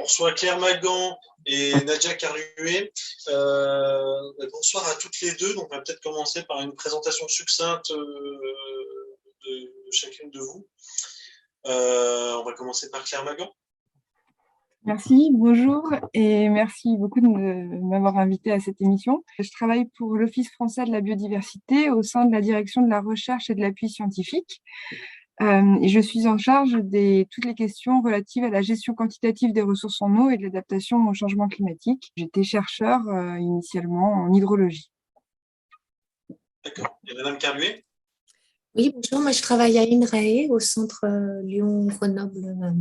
on reçoit Claire Magan et Nadia Carluet. Bonsoir à toutes les deux. Donc, on va peut-être commencer par une présentation succincte de chacune de vous. On va commencer par Claire Magan. Merci, bonjour et merci beaucoup de m'avoir invité à cette émission. Je travaille pour l'Office français de la biodiversité au sein de la direction de la recherche et de l'appui scientifique. Et je suis en charge de toutes les questions relatives à la gestion quantitative des ressources en eau et de l'adaptation au changement climatique. J'étais chercheur initialement en hydrologie. D'accord. Et Madame Carluet? Oui, bonjour. Moi, je travaille à INRAE au centre Lyon-Grenoble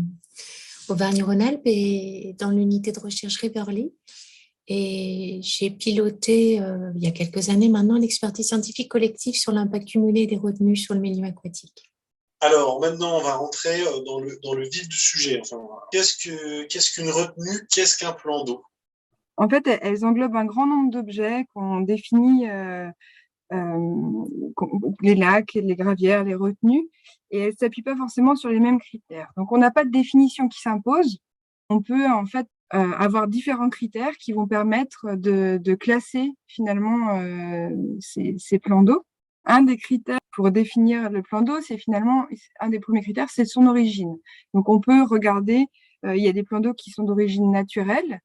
Auvergne-Rhône-Alpes et dans l'unité de recherche Riverly. Et j'ai piloté il y a quelques années maintenant l'expertise scientifique collective sur l'impact cumulé des retenues sur le milieu aquatique. Alors maintenant, on va rentrer dans le vif du sujet. Enfin, qu'est-ce qu'une retenue? Qu'est-ce qu'un plan d'eau? En fait, elles englobent un grand nombre d'objets qu'on définit, les lacs, les gravières, les retenues, et elles ne s'appuient pas forcément sur les mêmes critères. Donc, on n'a pas de définition qui s'impose. On peut en fait avoir différents critères qui vont permettre de classer finalement ces plans d'eau. Un des critères pour définir le plan d'eau, c'est finalement, un des premiers critères, c'est son origine. Donc, on peut regarder, il y a des plans d'eau qui sont d'origine naturelle,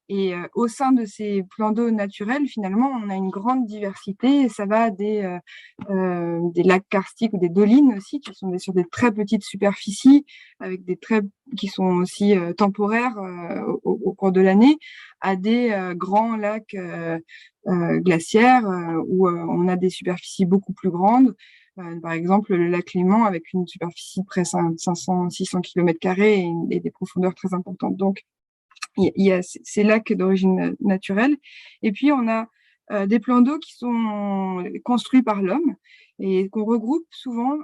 et au sein de ces plans d'eau naturels, finalement, on a une grande diversité, et ça va des lacs karstiques ou des dolines aussi, qui sont sur des très petites superficies, avec des traits qui sont aussi temporaires au cours de l'année, à des grands lacs glaciaires où on a des superficies beaucoup plus grandes. Par exemple, le lac Léman avec une superficie de près 500-600 km² et des profondeurs très importantes. Donc, il y a ces lacs d'origine naturelle. Et puis, on a des plans d'eau qui sont construits par l'homme et qu'on regroupe souvent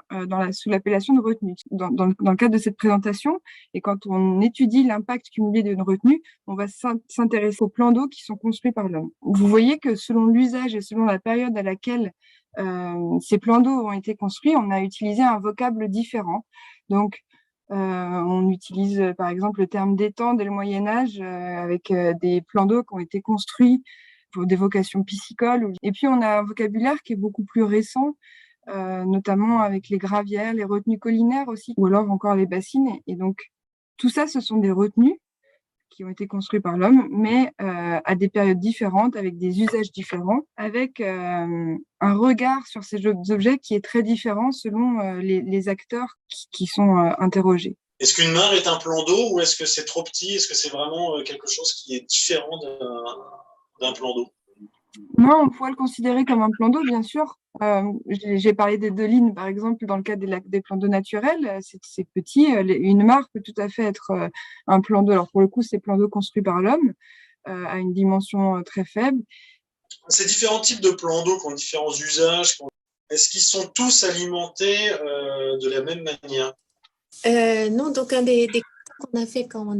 sous l'appellation de retenue. Dans le cadre de cette présentation, et quand on étudie l'impact cumulé d'une retenue, on va s'intéresser aux plans d'eau qui sont construits par l'homme. Vous voyez que selon l'usage et selon la période à laquelle ces plans d'eau ont été construits, on a utilisé un vocable différent. Donc, on utilise par exemple le terme d'étang dès le Moyen-Âge avec des plans d'eau qui ont été construits pour des vocations piscicoles. Et puis on a un vocabulaire qui est beaucoup plus récent, notamment avec les gravières, les retenues collinaires aussi, ou alors encore les bassines. Et donc tout ça, ce sont des retenues qui ont été construits par l'homme, mais à des périodes différentes, avec des usages différents, avec un regard sur ces objets qui est très différent selon les acteurs qui sont interrogés. Est-ce qu'une mare est un plan d'eau ou est-ce que c'est trop petit? Est-ce que c'est vraiment quelque chose qui est différent d'un plan d'eau? Non, on pourrait le considérer comme un plan d'eau, bien sûr. J'ai parlé des dolines, par exemple, dans le cas des plans d'eau naturels. C'est petit. Une mare peut tout à fait être un plan d'eau. Alors, pour le coup, c'est plan d'eau construit par l'homme à une dimension très faible. Ces différents types de plans d'eau qui ont différents usages, est-ce qu'ils sont tous alimentés de la même manière? Non, donc un des qu'on a fait quand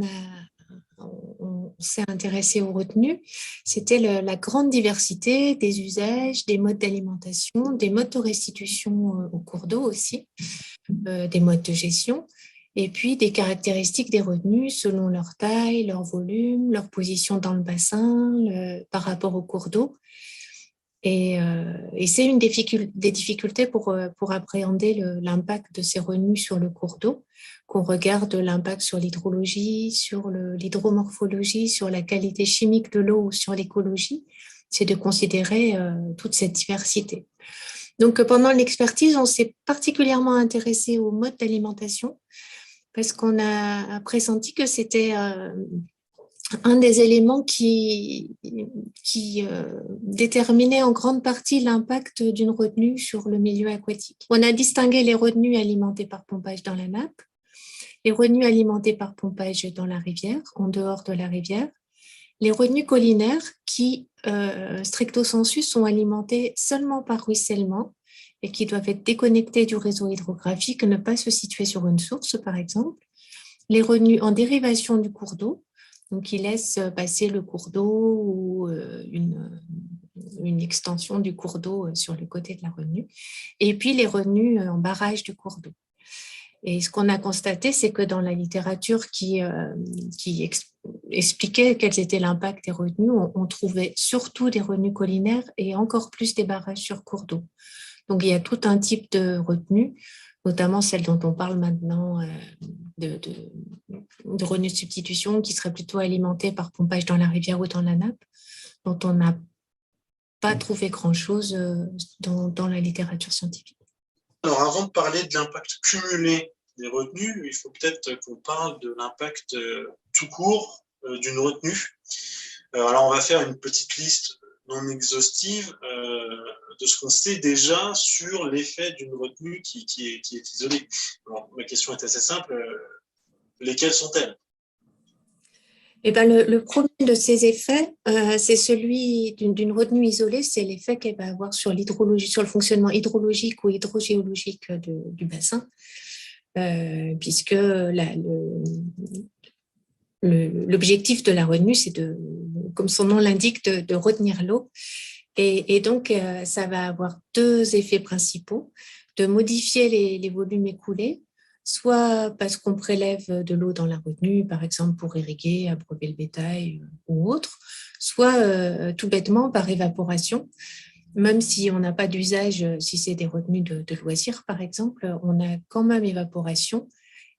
on s'est intéressé aux retenues, c'était la grande diversité des usages, des modes d'alimentation, des modes de restitution au cours d'eau aussi, des modes de gestion, et puis des caractéristiques des retenues selon leur taille, leur volume, leur position dans le bassin, par rapport au cours d'eau. Et c'est une des difficultés pour appréhender l'impact de ces retenues sur le cours d'eau, qu'on regarde l'impact sur l'hydrologie, sur l'hydromorphologie, sur la qualité chimique de l'eau ou sur l'écologie, c'est de considérer toute cette diversité. Donc pendant l'expertise, on s'est particulièrement intéressé au mode d'alimentation parce qu'on a pressenti que c'était un des éléments qui déterminait en grande partie l'impact d'une retenue sur le milieu aquatique. On a distingué les retenues alimentées par pompage dans la nappe, les retenues alimentées par pompage dans la rivière, en dehors de la rivière, les retenues collinaires qui, stricto sensu, sont alimentées seulement par ruissellement et qui doivent être déconnectées du réseau hydrographique, ne pas se situer sur une source, par exemple, les retenues en dérivation du cours d'eau, donc qui laissent passer le cours d'eau ou une extension du cours d'eau sur le côté de la retenue, et puis les retenues en barrage du cours d'eau. Et ce qu'on a constaté, c'est que dans la littérature qui expliquait quels étaient l'impact des retenues, on trouvait surtout des retenues collinaires et encore plus des barrages sur cours d'eau. Donc, il y a tout un type de retenues, notamment celle dont on parle maintenant, de retenues de substitution, qui seraient plutôt alimentées par pompage dans la rivière ou dans la nappe, dont on n'a pas trouvé grand-chose dans la littérature scientifique. Alors, avant de parler de l'impact cumulé des retenues, il faut peut-être qu'on parle de l'impact tout court d'une retenue. Alors, on va faire une petite liste non exhaustive de ce qu'on sait déjà sur l'effet d'une retenue qui est isolée. Alors, ma question est assez simple. Lesquelles sont-elles? Eh ben, le premier de ces effets, c'est celui d'une retenue isolée, c'est l'effet qu'elle va avoir sur l'hydrologie, sur le fonctionnement hydrologique ou hydrogéologique du bassin, puisque l'objectif de la retenue, c'est comme son nom l'indique, de retenir l'eau. Et donc, ça va avoir deux effets principaux, de modifier les volumes écoulés, soit parce qu'on prélève de l'eau dans la retenue, par exemple pour irriguer, abreuver le bétail ou autre, soit tout bêtement par évaporation. Même si on n'a pas d'usage, si c'est des retenues de loisirs, par exemple, on a quand même évaporation.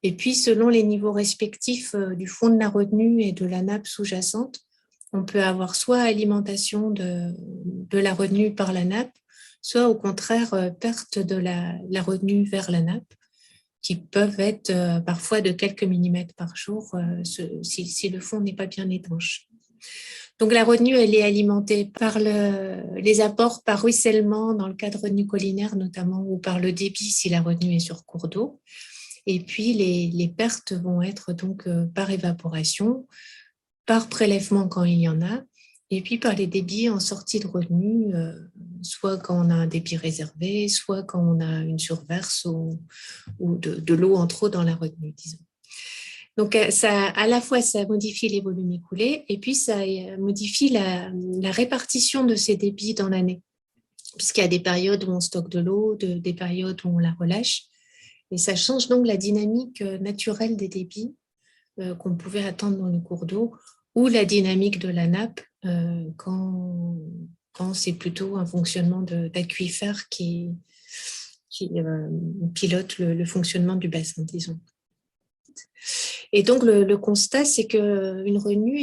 Et puis, selon les niveaux respectifs du fond de la retenue et de la nappe sous-jacente, on peut avoir soit alimentation de la retenue par la nappe, soit au contraire perte de la retenue vers la nappe, qui peuvent être parfois de quelques millimètres par jour si le fond n'est pas bien étanche. Donc la retenue, elle est alimentée par les apports par ruissellement dans le cas de retenue collinaire notamment, ou par le débit si la retenue est sur cours d'eau. Et puis les pertes vont être donc par évaporation, par prélèvement quand il y en a, et puis par les débits en sortie de retenue, soit quand on a un débit réservé, soit quand on a une surverse ou de l'eau en trop dans la retenue, disons. Donc, à la fois, ça modifie les volumes écoulés et puis ça modifie la répartition de ces débits dans l'année, puisqu'il y a des périodes où on stocke de l'eau, des périodes où on la relâche. Et ça change donc la dynamique naturelle des débits qu'on pouvait attendre dans le cours d'eau, ou la dynamique de la nappe quand c'est plutôt un fonctionnement d'aquifère qui pilote le fonctionnement du bassin, disons. Et donc, le constat, c'est qu'une retenue,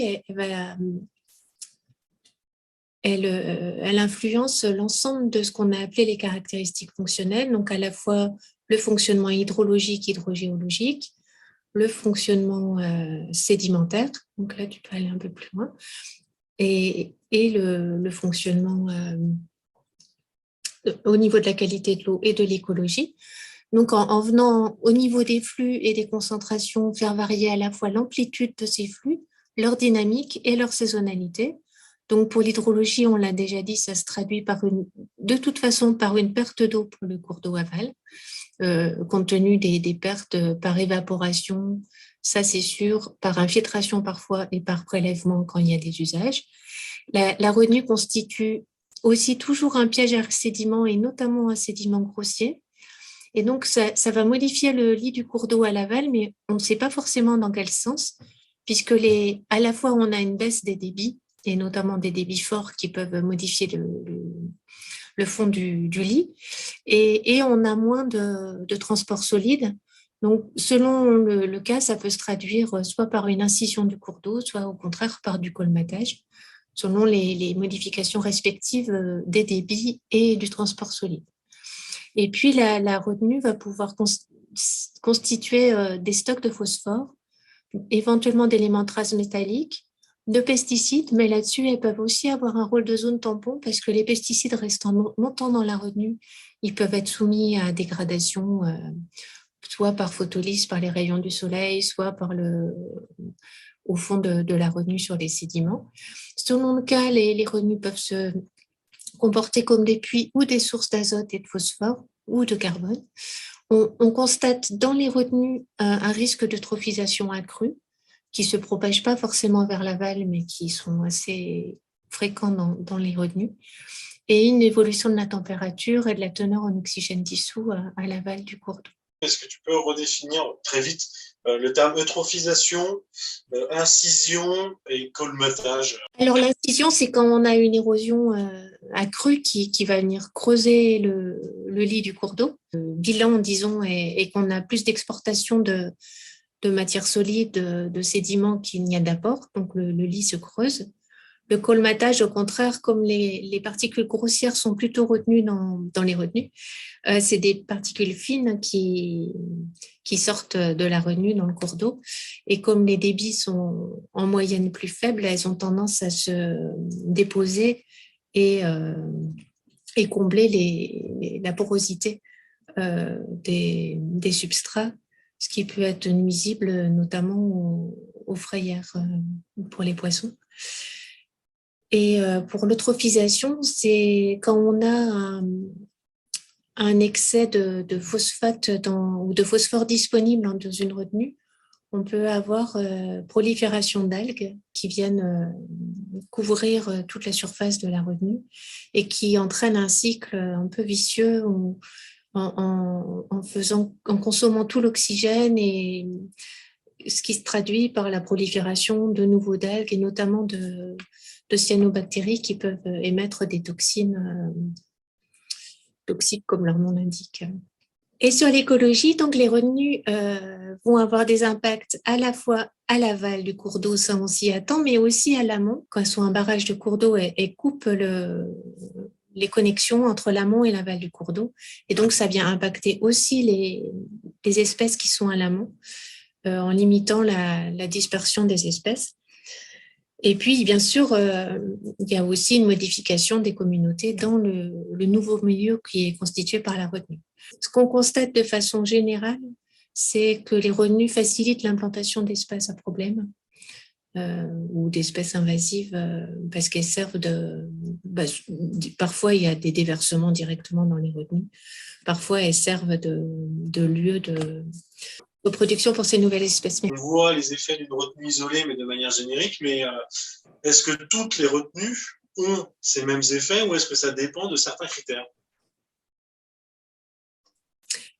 elle influence l'ensemble de ce qu'on a appelé les caractéristiques fonctionnelles, donc à la fois le fonctionnement hydrologique, hydrogéologique, le fonctionnement sédimentaire, donc là, tu peux aller un peu plus loin, et le fonctionnement au niveau de la qualité de l'eau et de l'écologie. Donc, en venant au niveau des flux et des concentrations, faire varier à la fois l'amplitude de ces flux, leur dynamique et leur saisonnalité. Donc, pour l'hydrologie, on l'a déjà dit, ça se traduit de toute façon par une perte d'eau pour le cours d'eau aval, compte tenu des pertes par évaporation, ça c'est sûr, par infiltration parfois et par prélèvement quand il y a des usages. La retenue constitue aussi toujours un piège à sédiments et notamment un sédiment grossier. Et donc, ça va modifier le lit du cours d'eau à l'aval, mais on ne sait pas forcément dans quel sens, puisque à la fois, on a une baisse des débits, et notamment des débits forts qui peuvent modifier le fond du lit, et on a moins de transport solide. Donc, selon le cas, ça peut se traduire soit par une incision du cours d'eau, soit au contraire par du colmatage, selon les modifications respectives des débits et du transport solide. Et puis, la retenue va pouvoir constituer des stocks de phosphore, éventuellement d'éléments traces métalliques, de pesticides, mais là-dessus, elles peuvent aussi avoir un rôle de zone tampon parce que les pesticides restant longtemps dans la retenue, ils peuvent être soumis à dégradation, soit par photolyse, par les rayons du soleil, soit au fond de la retenue sur les sédiments. Selon le cas, les retenues peuvent se comporter comme des puits ou des sources d'azote et de phosphore ou de carbone. On constate dans les retenues un risque d'eutrophisation accrue qui ne se propagent pas forcément vers l'aval, mais qui sont assez fréquents dans les retenues, et une évolution de la température et de la teneur en oxygène dissous à l'aval du cours d'eau. Est-ce que tu peux redéfinir très vite le terme eutrophisation, incision et colmatage? Alors, l'incision, c'est quand on a une érosion accrue qui va venir creuser le lit du cours d'eau. Le bilan, disons, est qu'on a plus d'exportation de matières solides, de sédiments qu'il n'y a d'apport. Donc, le lit se creuse. Le colmatage, au contraire, comme les particules grossières sont plutôt retenues dans les retenues, c'est des particules fines qui sortent de la retenue dans le cours d'eau. Et comme les débits sont en moyenne plus faibles, elles ont tendance à se déposer et combler la porosité des substrats, ce qui peut être nuisible notamment aux frayères pour les poissons. Et pour l'eutrophisation, c'est quand on a un excès de phosphate ou de phosphore disponible dans une retenue, on peut avoir prolifération d'algues qui viennent couvrir toute la surface de la retenue et qui entraînent un cycle un peu vicieux en consommant tout l'oxygène, et ce qui se traduit par la prolifération de nouveaux algues et notamment de cyanobactéries qui peuvent émettre des toxines toxiques comme leur nom l'indique. Et sur l'écologie, donc les retenues vont avoir des impacts à la fois à l'aval du cours d'eau, ça on s'y attend, mais aussi à l'amont, quand elles sont un barrage de cours d'eau et coupent les connexions entre l'amont et l'aval du cours d'eau. Et donc ça vient impacter aussi les espèces qui sont à l'amont, en limitant la dispersion des espèces. Et puis, bien sûr, il y a aussi une modification des communautés dans le nouveau milieu qui est constitué par la retenue. Ce qu'on constate de façon générale, c'est que les retenues facilitent l'implantation d'espèces à problème ou d'espèces invasives parce qu'elles servent parfois, il y a des déversements directement dans les retenues. Parfois, elles servent de lieu de production pour ces nouvelles espèces. On voit les effets d'une retenue isolée, mais de manière générique, mais est-ce que toutes les retenues ont ces mêmes effets ou est-ce que ça dépend de certains critères?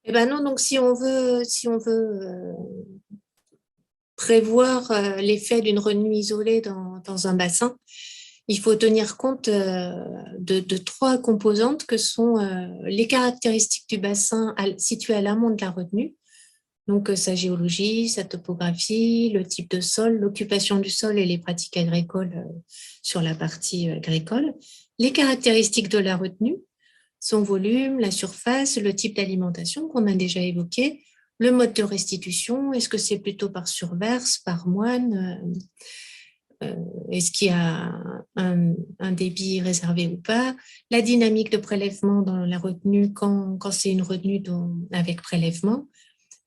Eh ben non, donc si on veut prévoir l'effet d'une retenue isolée dans un bassin, il faut tenir compte de trois composantes que sont les caractéristiques du bassin situé à l'amont de la retenue, donc sa géologie, sa topographie, le type de sol, l'occupation du sol et les pratiques agricoles sur la partie agricole, les caractéristiques de la retenue, son volume, la surface, le type d'alimentation qu'on a déjà évoqué, le mode de restitution, est-ce que c'est plutôt par surverse, par moine, est-ce qu'il y a un débit réservé ou pas, la dynamique de prélèvement dans la retenue quand c'est une retenue avec prélèvement,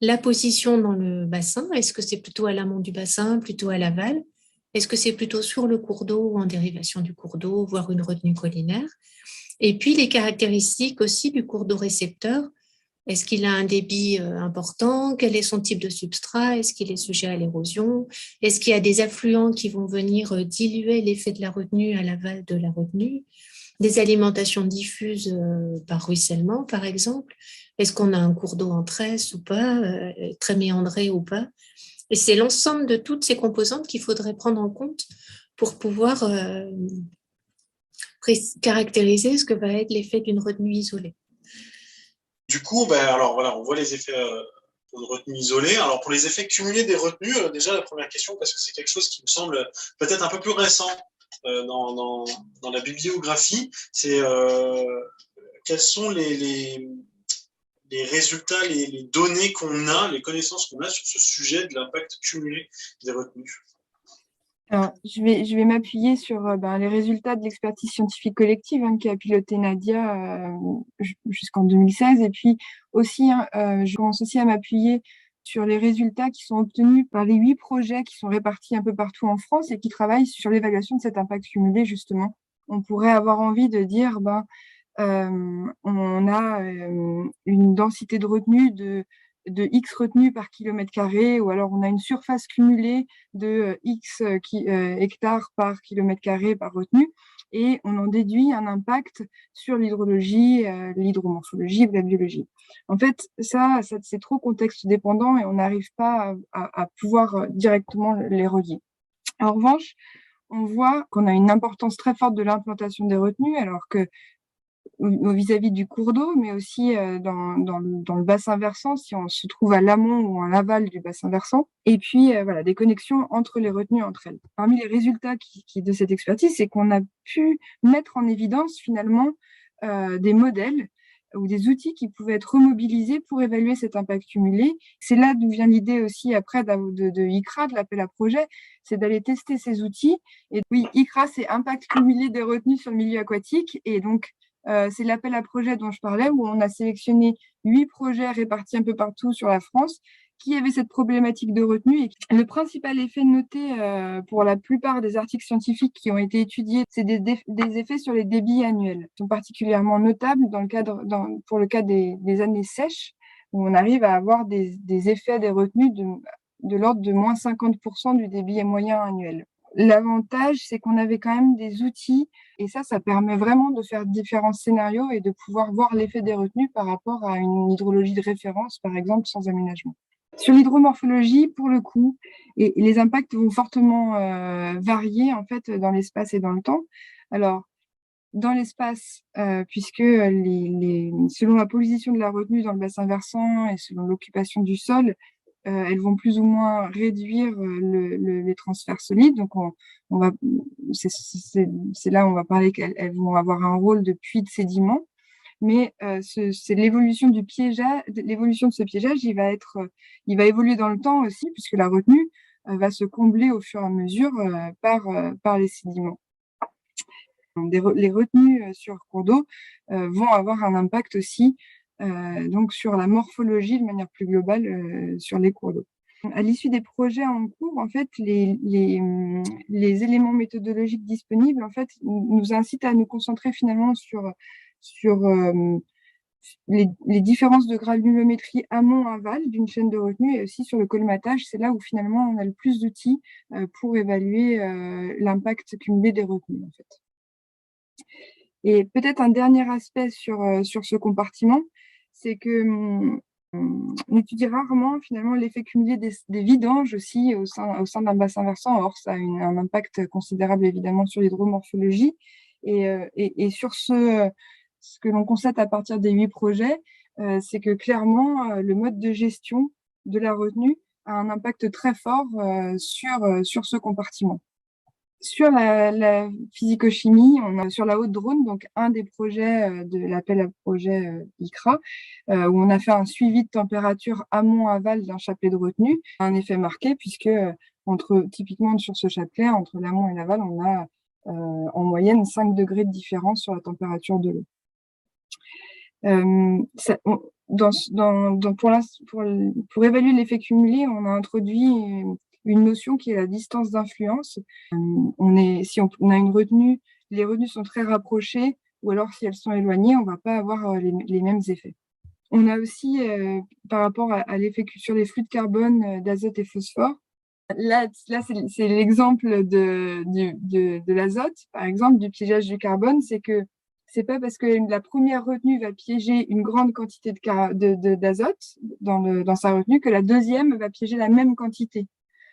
la position dans le bassin, est-ce que c'est plutôt à l'amont du bassin, plutôt à l'aval, est-ce que c'est plutôt sur le cours d'eau ou en dérivation du cours d'eau, voire une retenue collinaire, et puis les caractéristiques aussi du cours d'eau récepteur. Est-ce qu'il a un débit important? Quel est son type de substrat? Est-ce qu'il est sujet à l'érosion? Est-ce qu'il y a des affluents qui vont venir diluer l'effet de la retenue à l'aval de la retenue? Des alimentations diffuses par ruissellement, par exemple. Est-ce qu'on a un cours d'eau en tresse ou pas, très méandré ou pas? Et c'est l'ensemble de toutes ces composantes qu'il faudrait prendre en compte pour pouvoir caractériser ce que va être l'effet d'une retenue isolée. Du coup, alors voilà, on voit les effets d'une retenue isolée. Alors pour les effets cumulés des retenues, déjà la première question, parce que c'est quelque chose qui me semble peut-être un peu plus récent dans la bibliographie, c'est quels sont les résultats, les données qu'on a, les connaissances qu'on a sur ce sujet de l'impact cumulé des retenues. Alors, je vais m'appuyer sur les résultats de l'expertise scientifique collective qui a piloté Nadia jusqu'en 2016. Et puis aussi, je commence aussi à m'appuyer sur les résultats qui sont obtenus par les 8 projets qui sont répartis un peu partout en France et qui travaillent sur l'évaluation de cet impact cumulé, justement. On pourrait avoir envie de dire, on a une densité de retenue de de X retenues par kilomètre carré, ou alors on a une surface cumulée de X hectares par kilomètre carré par retenue, et on en déduit un impact sur l'hydrologie, l'hydromorphologie ou la biologie. En fait, ça c'est trop contexte dépendant et on n'arrive pas à pouvoir directement les relier. En revanche, on voit qu'on a une importance très forte de l'implantation des retenues, alors que vis-à-vis du cours d'eau, mais aussi dans le bassin versant, si on se trouve à l'amont ou à l'aval du bassin versant. Et puis, voilà, des connexions entre les retenues entre elles. Parmi les résultats de cette expertise, c'est qu'on a pu mettre en évidence finalement des modèles ou des outils qui pouvaient être remobilisés pour évaluer cet impact cumulé. C'est là d'où vient l'idée aussi après de ICRA, de l'appel à projet, c'est d'aller tester ces outils. Et oui, ICRA, c'est impact cumulé des retenues sur le milieu aquatique. Et donc, c'est l'appel à projet dont je parlais, où on a sélectionné 8 projets répartis un peu partout sur la France qui avaient cette problématique de retenue. Et le principal effet noté pour la plupart des articles scientifiques qui ont été étudiés, c'est des effets sur les débits annuels. Ils sont particulièrement notables pour le cas des années sèches, où on arrive à avoir des effets des retenues de l'ordre de moins 50% du débit moyen annuel. L'avantage, c'est qu'on avait quand même des outils, et ça permet vraiment de faire différents scénarios et de pouvoir voir l'effet des retenues par rapport à une hydrologie de référence, par exemple, sans aménagement. Sur l'hydromorphologie, pour le coup, et les impacts vont fortement varier en fait dans l'espace et dans le temps. Alors, dans l'espace, puisque selon la position de la retenue dans le bassin versant et selon l'occupation du sol, elles vont plus ou moins réduire les transferts solides. Donc, c'est là où on va parler qu'elles vont avoir un rôle de puits de sédiments. Mais c'est l'évolution de ce piégeage, il va évoluer dans le temps aussi, puisque la retenue va se combler au fur et à mesure par les sédiments. Les retenues sur cours d'eau vont avoir un impact aussi donc sur la morphologie de manière plus globale sur les cours d'eau. À l'issue des projets en cours, en fait, les éléments méthodologiques disponibles en fait, nous incitent à nous concentrer finalement sur les différences de granulométrie amont-aval d'une chaîne de retenue et aussi sur le colmatage. C'est là où finalement on a le plus d'outils pour évaluer l'impact cumulé des retenues en fait. Et peut-être un dernier aspect sur ce compartiment, c'est que on étudie rarement finalement l'effet cumulé des vidanges aussi au sein d'un bassin versant. Or, ça a un impact considérable évidemment sur l'hydromorphologie et sur ce que l'on constate à partir des 8 projets, c'est que clairement le mode de gestion de la retenue a un impact très fort sur ce compartiment. Sur la physico-chimie, on a sur la Haute-Drône, donc un des projets de l'appel à projet ICRA, où on a fait un suivi de température amont-aval d'un chapelet de retenue. Un effet marqué puisque typiquement sur ce chapelet, entre l'amont et l'aval, on a en moyenne 5 degrés de différence sur la température de l'eau. Pour évaluer l'effet cumulé, on a introduit une notion qui est la distance d'influence. Si on a une retenue, les retenues sont très rapprochées, ou alors si elles sont éloignées, on ne va pas avoir les mêmes effets. On a aussi, par rapport à l'effet sur les flux de carbone, d'azote et phosphore, là c'est l'exemple de l'azote, par exemple, du piégeage du carbone, c'est que c'est pas parce que la première retenue va piéger une grande quantité d'azote dans sa retenue que la deuxième va piéger la même quantité.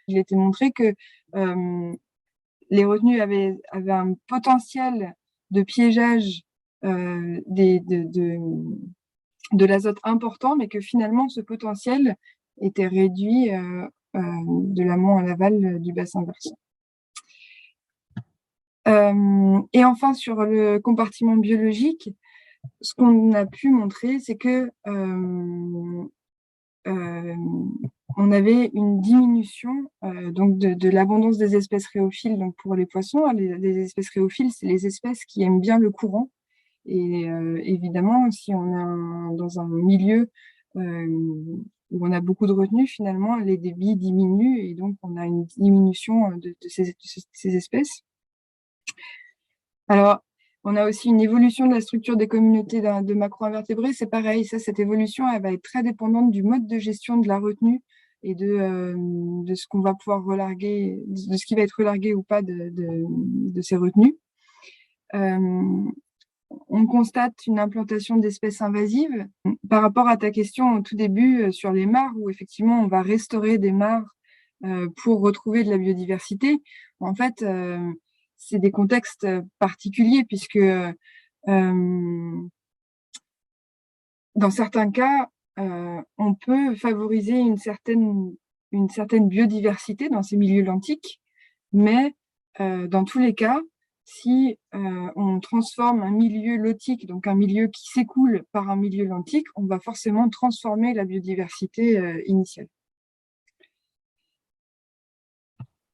Il a été montré que les retenues avaient un potentiel de piégeage de l'azote important, mais que finalement ce potentiel était réduit de l'amont à l'aval du bassin versant. Et enfin, sur le compartiment biologique, ce qu'on a pu montrer, c'est que on avait une diminution donc de l'abondance des espèces rhéophiles. Donc pour les poissons, les espèces rhéophiles, c'est les espèces qui aiment bien le courant. Et évidemment, si on est dans un milieu où on a beaucoup de retenues, finalement, les débits diminuent et donc on a une diminution de ces espèces. Alors, On a aussi une évolution de la structure des communautés de macro-invertébrés. C'est pareil, cette évolution, elle va être très dépendante du mode de gestion de la retenue et de ce qu'on va pouvoir relarguer, de ce qui va être relargué ou pas de ces retenues. On constate une implantation d'espèces invasives. Par rapport à ta question au tout début sur les mares, où effectivement on va restaurer des mares pour retrouver de la biodiversité, en fait, c'est des contextes particuliers puisque dans certains cas, on peut favoriser une certaine biodiversité dans ces milieux lentiques, mais dans tous les cas, si on transforme un milieu lotique, donc un milieu qui s'écoule par un milieu lentique, on va forcément transformer la biodiversité initiale.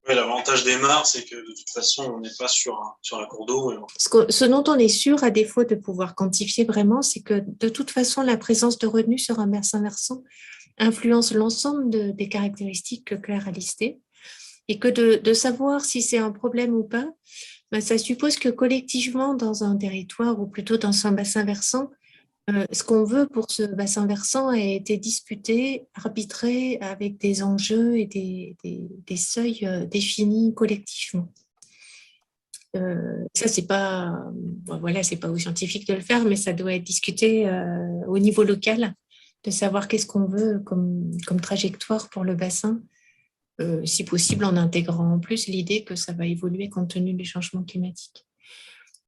Oui, l'avantage des mares, c'est que de toute façon, on n'est pas sur un cours d'eau. Ce dont on est sûr, à défaut de pouvoir quantifier vraiment, c'est que de toute façon, la présence de retenue sur un bassin versant influence l'ensemble des caractéristiques que Claire a listées, et que de savoir si c'est un problème ou pas, ben, ça suppose que collectivement, dans un territoire, ou plutôt dans un bassin versant, ce qu'on veut pour ce bassin versant a été discuté, arbitré avec des enjeux et des seuils définis collectivement. Ça, c'est pas aux scientifiques de le faire, mais ça doit être discuté au niveau local, de savoir qu'est-ce qu'on veut comme trajectoire pour le bassin, si possible en intégrant en plus l'idée que ça va évoluer compte tenu du changement climatique.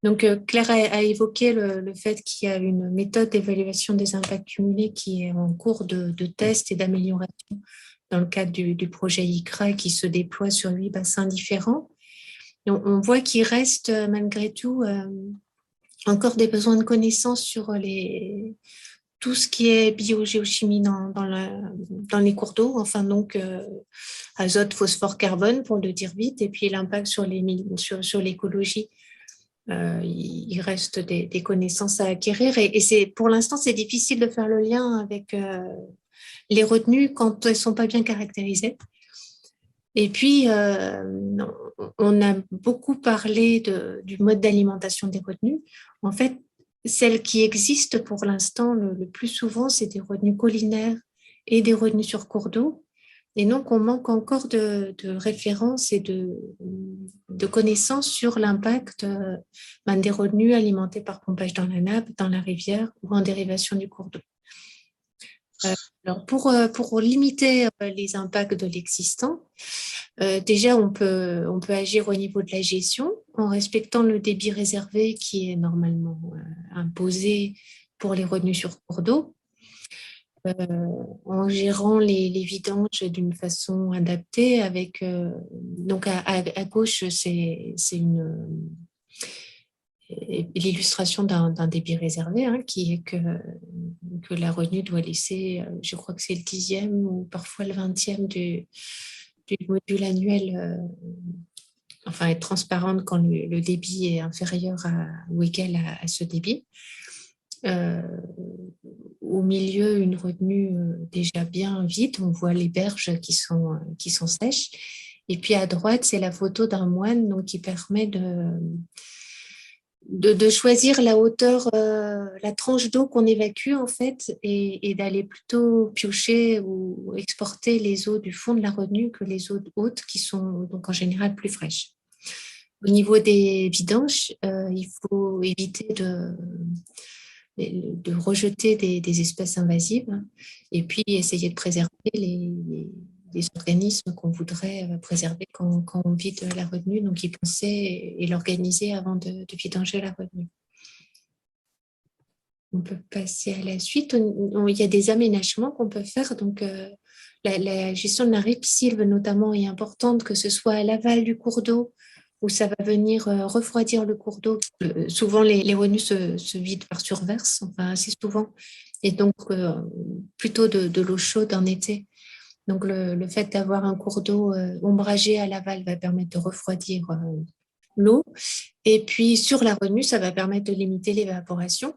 Donc, Claire a évoqué le fait qu'il y a une méthode d'évaluation des impacts cumulés qui est en cours de test et d'amélioration dans le cadre du projet ICRA qui se déploie sur 8 bassins différents. Et on voit qu'il reste malgré tout encore des besoins de connaissances sur tout ce qui est biogéochimie dans les cours d'eau, enfin donc azote, phosphore, carbone pour le dire vite, et puis l'impact sur l'écologie. Il reste des connaissances à acquérir et pour l'instant, c'est difficile de faire le lien avec les retenues quand elles ne sont pas bien caractérisées. Et puis, on a beaucoup parlé du mode d'alimentation des retenues. En fait, celles qui existent pour l'instant le plus souvent, c'est des retenues collinaires et des retenues sur cours d'eau. Et donc, on manque encore de références et de connaissances sur l'impact des retenues alimentées par pompage dans la nappe, dans la rivière ou en dérivation du cours d'eau. Alors, pour limiter les impacts de l'existant, déjà, on peut agir au niveau de la gestion en respectant le débit réservé qui est normalement imposé pour les retenues sur cours d'eau. En gérant les vidanges d'une façon adaptée avec donc à gauche c'est l'illustration d'un débit réservé qui est que la retenue doit laisser, je crois que c'est le 10e ou parfois le 20e du module annuel, enfin être transparente quand le débit est inférieur ou égal à ce débit. Au milieu, une retenue déjà bien vide, on voit les berges qui sont sèches. Et puis à droite, c'est la photo d'un moine donc, qui permet de choisir la hauteur, la tranche d'eau qu'on évacue en fait, et d'aller plutôt piocher ou exporter les eaux du fond de la retenue que les eaux hautes qui sont donc en général plus fraîches. Au niveau des vidanges, il faut éviter de rejeter des espèces invasives et puis essayer de préserver les organismes qu'on voudrait préserver quand on vide la retenue, donc y penser et l'organiser avant de vidanger la retenue. On peut passer à la suite. Il y a des aménagements qu'on peut faire. Donc, la gestion de la ripisylve notamment est importante, que ce soit à l'aval du cours d'eau où ça va venir refroidir le cours d'eau. Souvent, les retenues se vident par surverse, enfin assez souvent, et donc plutôt de l'eau chaude en été. Donc, le fait d'avoir un cours d'eau ombragé à l'aval va permettre de refroidir l'eau. Et puis, sur la retenue, ça va permettre de limiter l'évaporation.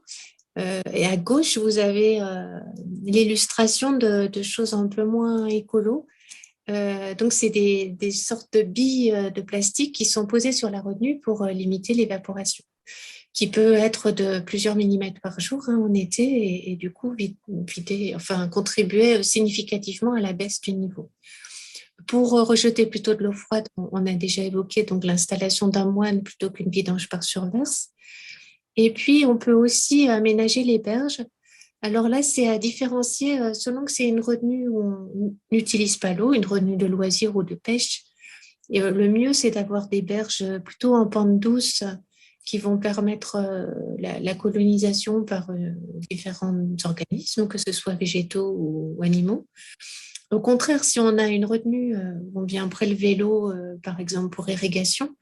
Et à gauche, vous avez l'illustration de choses un peu moins écolo. Donc, c'est des sortes de billes de plastique qui sont posées sur la retenue pour limiter l'évaporation. qui peut être de plusieurs millimètres par jour en été et du coup contribuer significativement à la baisse du niveau. Pour rejeter plutôt de l'eau froide, on a déjà évoqué donc l'installation d'un moine plutôt qu'une vidange par surverse. Et puis, on peut aussi aménager les berges. Alors là, c'est à différencier selon que c'est une retenue où on n'utilise pas l'eau, une retenue de loisir ou de pêche. Et le mieux, c'est d'avoir des berges plutôt en pente douce qui vont permettre la colonisation par différents organismes, que ce soit végétaux ou animaux. Au contraire, si on a une retenue, on vient prélever l'eau, par exemple pour irrigation,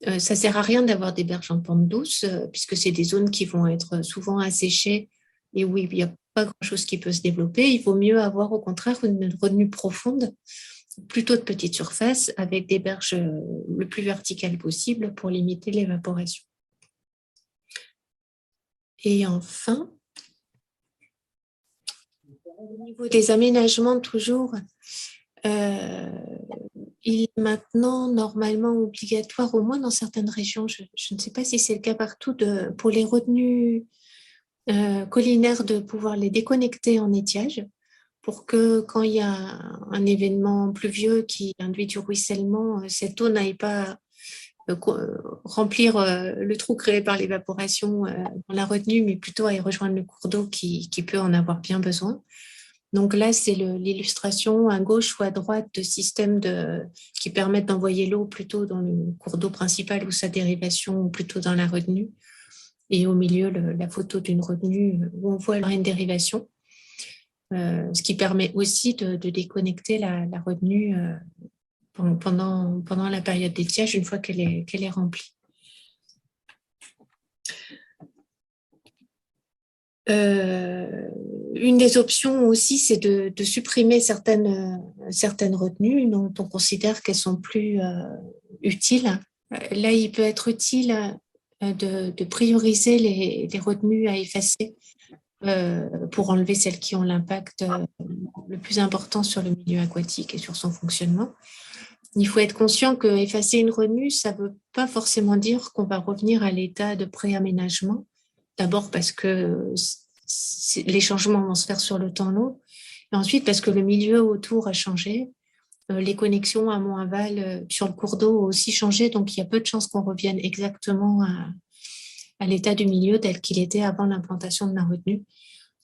ça ne sert à rien d'avoir des berges en pente douce, puisque c'est des zones qui vont être souvent asséchées et où il n'y a pas grand-chose qui peut se développer. Il vaut mieux avoir au contraire une retenue profonde, plutôt de petite surface, avec des berges le plus verticales possible pour limiter l'évaporation. Et enfin, au niveau des aménagements, toujours, il est maintenant normalement obligatoire, au moins dans certaines régions, je ne sais pas si c'est le cas partout, pour les retenues collinaires, de pouvoir les déconnecter en étiage pour que quand il y a un événement pluvieux qui induit du ruissellement, cette eau n'aille pas remplir le trou créé par l'évaporation dans la retenue, mais plutôt à y rejoindre le cours d'eau qui peut en avoir bien besoin. Donc là, c'est l'illustration à gauche ou à droite de systèmes qui permettent d'envoyer l'eau plutôt dans le cours d'eau principal ou sa dérivation, ou plutôt dans la retenue. Et au milieu, la photo d'une retenue où on voit une dérivation, ce qui permet aussi de déconnecter la retenue pendant la période d'étiage, une fois qu'elle est remplie. Une des options aussi, c'est de supprimer certaines retenues dont on considère qu'elles sont plus utiles. Là, il peut être utile de prioriser les retenues à effacer pour enlever celles qui ont l'impact le plus important sur le milieu aquatique et sur son fonctionnement. Il faut être conscient qu'effacer une retenue, ça ne veut pas forcément dire qu'on va revenir à l'état de pré-aménagement. D'abord parce que les changements vont se faire sur le temps long, et ensuite parce que le milieu autour a changé, les connexions amont-aval sur le cours d'eau ont aussi changé, donc il y a peu de chances qu'on revienne exactement à l'état du milieu tel qu'il était avant l'implantation de la retenue,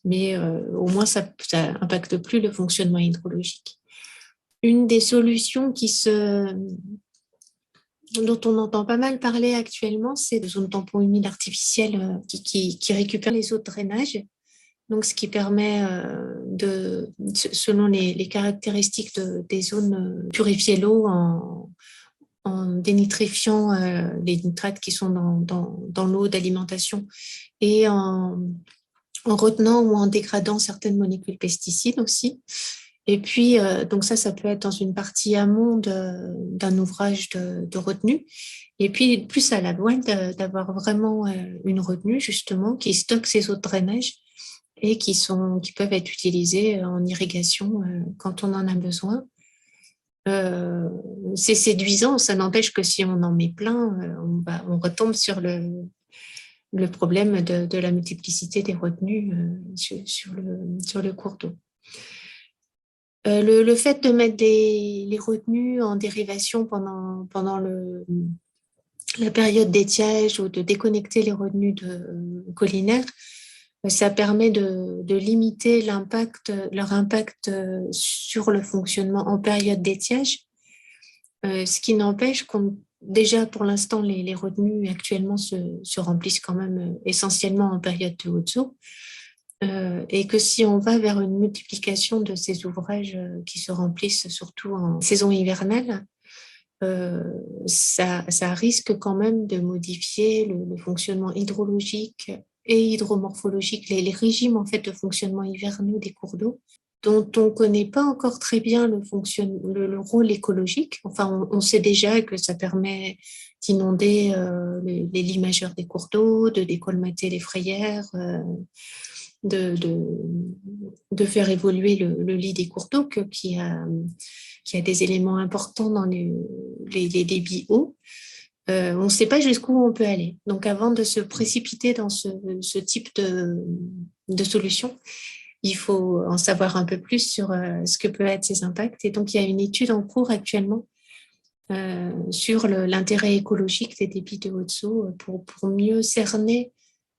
mais au moins ça n'impacte plus le fonctionnement hydrologique. Une des solutions dont on entend pas mal parler actuellement, c'est des zones tampons humides artificielles qui récupèrent les eaux de drainage. Donc, ce qui permet, selon les caractéristiques des zones, purifier l'eau en dénitrifiant les nitrates qui sont dans l'eau d'alimentation et en retenant ou en dégradant certaines molécules pesticides aussi. Et puis, donc ça peut être dans une partie amont d'un ouvrage de retenue. Et puis, plus à la voile, d'avoir vraiment une retenue, justement, qui stocke ces eaux de drainage et qui peuvent être utilisées en irrigation quand on en a besoin. C'est séduisant, ça n'empêche que si on en met plein, on retombe sur le problème de la multiplicité des retenues sur le cours d'eau. Le fait de mettre les retenues en dérivation pendant la période d'étiage ou de déconnecter les retenues collinaires, ça permet de limiter leur impact sur le fonctionnement en période d'étiage, ce qui n'empêche déjà pour l'instant les retenues actuellement se remplissent quand même essentiellement en période de haute eau. Et que si on va vers une multiplication de ces ouvrages qui se remplissent surtout en saison hivernale, ça risque quand même de modifier le fonctionnement hydrologique et hydromorphologique, les régimes en fait de fonctionnement hivernaux des cours d'eau, dont on ne connaît pas encore très bien le rôle écologique. Enfin, on sait déjà que ça permet d'inonder les lits majeurs des cours d'eau, de décolmater les frayères, de faire évoluer le lit des cours d'eau qui a des éléments importants dans les débits hauts. on ne sait pas jusqu'où on peut aller. Donc, avant de se précipiter dans ce type de solution, il faut en savoir un peu plus sur ce que peuvent être ces impacts. Et donc, il y a une étude en cours actuellement sur l'intérêt écologique des débits de haute eau pour mieux cerner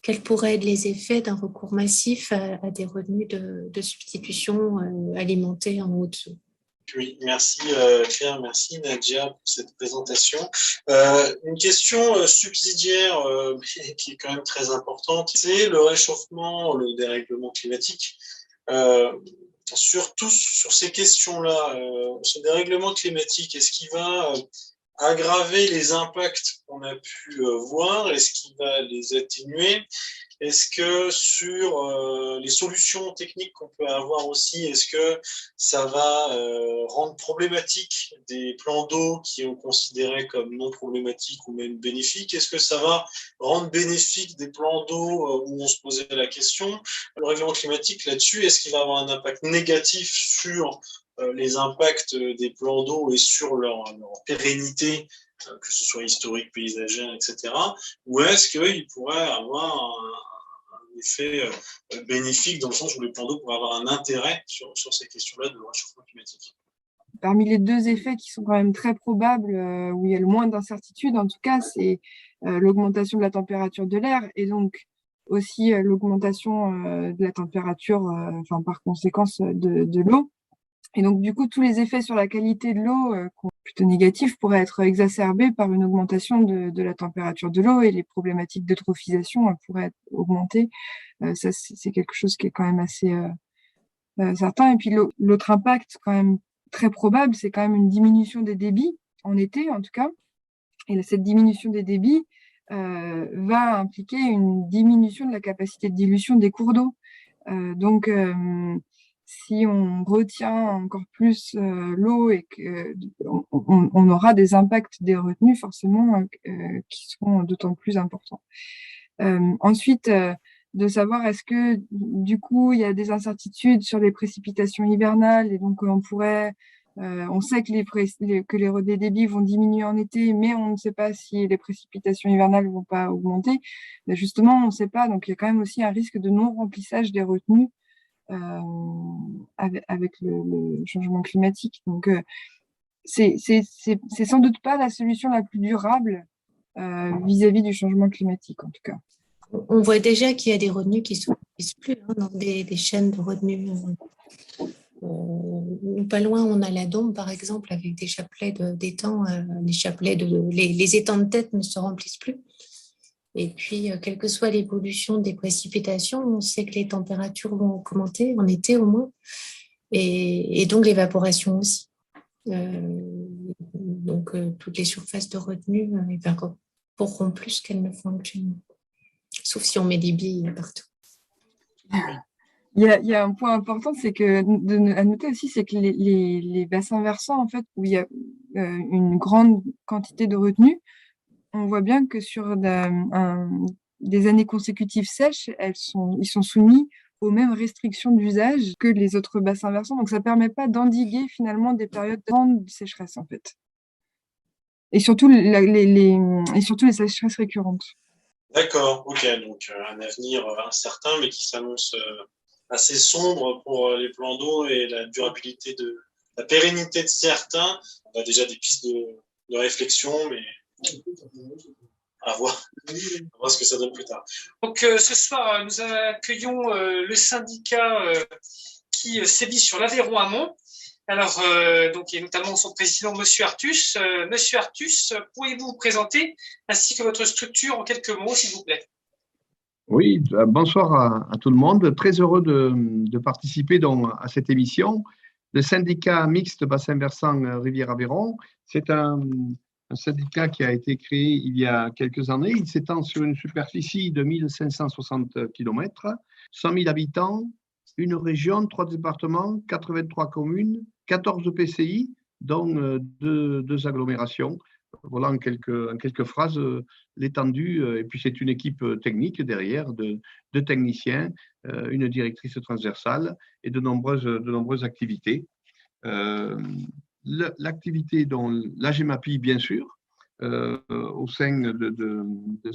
quels pourraient être les effets d'un recours massif à des revenus de substitution alimentés en haute eau. Oui, merci Claire, merci Nadia pour cette présentation. Une question subsidiaire qui est quand même très importante, c'est le réchauffement, le dérèglement climatique. Surtout sur ces questions-là, ce dérèglement climatique, est-ce qu'il va aggraver les impacts qu'on a pu voir? Est-ce qu'il va les atténuer? Est-ce que sur les solutions techniques qu'on peut avoir aussi, est-ce que ça va rendre problématique des plans d'eau qui sont considérés comme non problématiques ou même bénéfiques? Est-ce que ça va rendre bénéfique des plans d'eau où on se posait la question? Le règlement climatique là-dessus, est-ce qu'il va avoir un impact négatif sur les impacts des plans d'eau et sur leur pérennité, que ce soit historique, paysagère, etc. Ou est-ce qu'il pourrait avoir un effet bénéfique dans le sens où les plans d'eau pourraient avoir un intérêt sur ces questions-là de réchauffement climatique? Parmi les deux effets qui sont quand même très probables, où il y a le moins d'incertitude, en tout cas, c'est l'augmentation de la température de l'air et donc aussi l'augmentation de la température, par conséquence de l'eau. Et donc, du coup, tous les effets sur la qualité de l'eau, plutôt négatifs, pourraient être exacerbés par une augmentation de la température de l'eau et les problématiques d'eutrophisation pourraient être augmentées. Ça, c'est quelque chose qui est quand même assez certain. Et puis, l'autre impact, quand même très probable, c'est quand même une diminution des débits, en été en tout cas. Et cette diminution des débits va impliquer une diminution de la capacité de dilution des cours d'eau. Donc, si on retient encore plus l'eau et qu'on aura des impacts des retenues forcément qui seront d'autant plus importants. Ensuite, de savoir est-ce que du coup il y a des incertitudes sur les précipitations hivernales et donc on sait que les débits vont diminuer en été, mais on ne sait pas si les précipitations hivernales vont pas augmenter. Mais justement, on ne sait pas, donc il y a quand même aussi un risque de non-remplissage des retenues avec le changement climatique. Donc, c'est sans doute pas la solution la plus durable vis-à-vis du changement climatique, en tout cas. On voit déjà qu'il y a des retenues qui ne se remplissent plus dans des chaînes de retenues. Pas loin, on a la Dombe, par exemple, avec des chapelets d'étangs. Les étangs de tête ne se remplissent plus. Et puis, quelle que soit l'évolution des précipitations, on sait que les températures vont augmenter, en été au moins, et donc l'évaporation aussi. Donc, toutes les surfaces de retenue évaporeront plus qu'elles ne font actuellement, sauf si on met des billes partout. Il y a un point important, c'est que à noter aussi, c'est que les bassins versants, en fait, où il y a une grande quantité de retenue, on voit bien que sur des années consécutives sèches, ils sont soumis aux mêmes restrictions d'usage que les autres bassins versants. Donc, ça ne permet pas d'endiguer finalement des périodes de grande sécheresse, en fait. Et surtout, et surtout les sécheresses récurrentes. D'accord, ok. Donc, un avenir incertain, mais qui s'annonce assez sombre pour les plans d'eau et la durabilité la pérennité de certains. On a déjà des pistes de réflexion, mais à voir ce que ça donne plus tard. Donc, ce soir, nous accueillons le syndicat qui sévit sur l'Aveyron amont. Alors, donc, il y a notamment son président, Monsieur Artus. Monsieur Artus, pourriez-vous vous présenter ainsi que votre structure en quelques mots, s'il vous plaît? Oui, bonsoir à tout le monde. Très heureux de participer à cette émission. Le syndicat mixte bassin versant Rivière-Aveyron, c'est un syndicat qui a été créé il y a quelques années. Il s'étend sur une superficie de 1560 km, 100 000 habitants, une région, 3 départements, 83 communes, 14 PCI, dont deux agglomérations. Voilà en quelques phrases l'étendue. Et puis c'est une équipe technique derrière, de techniciens, une directrice transversale et de nombreuses activités. L'activité dont la GEMAPI, bien sûr, au sein de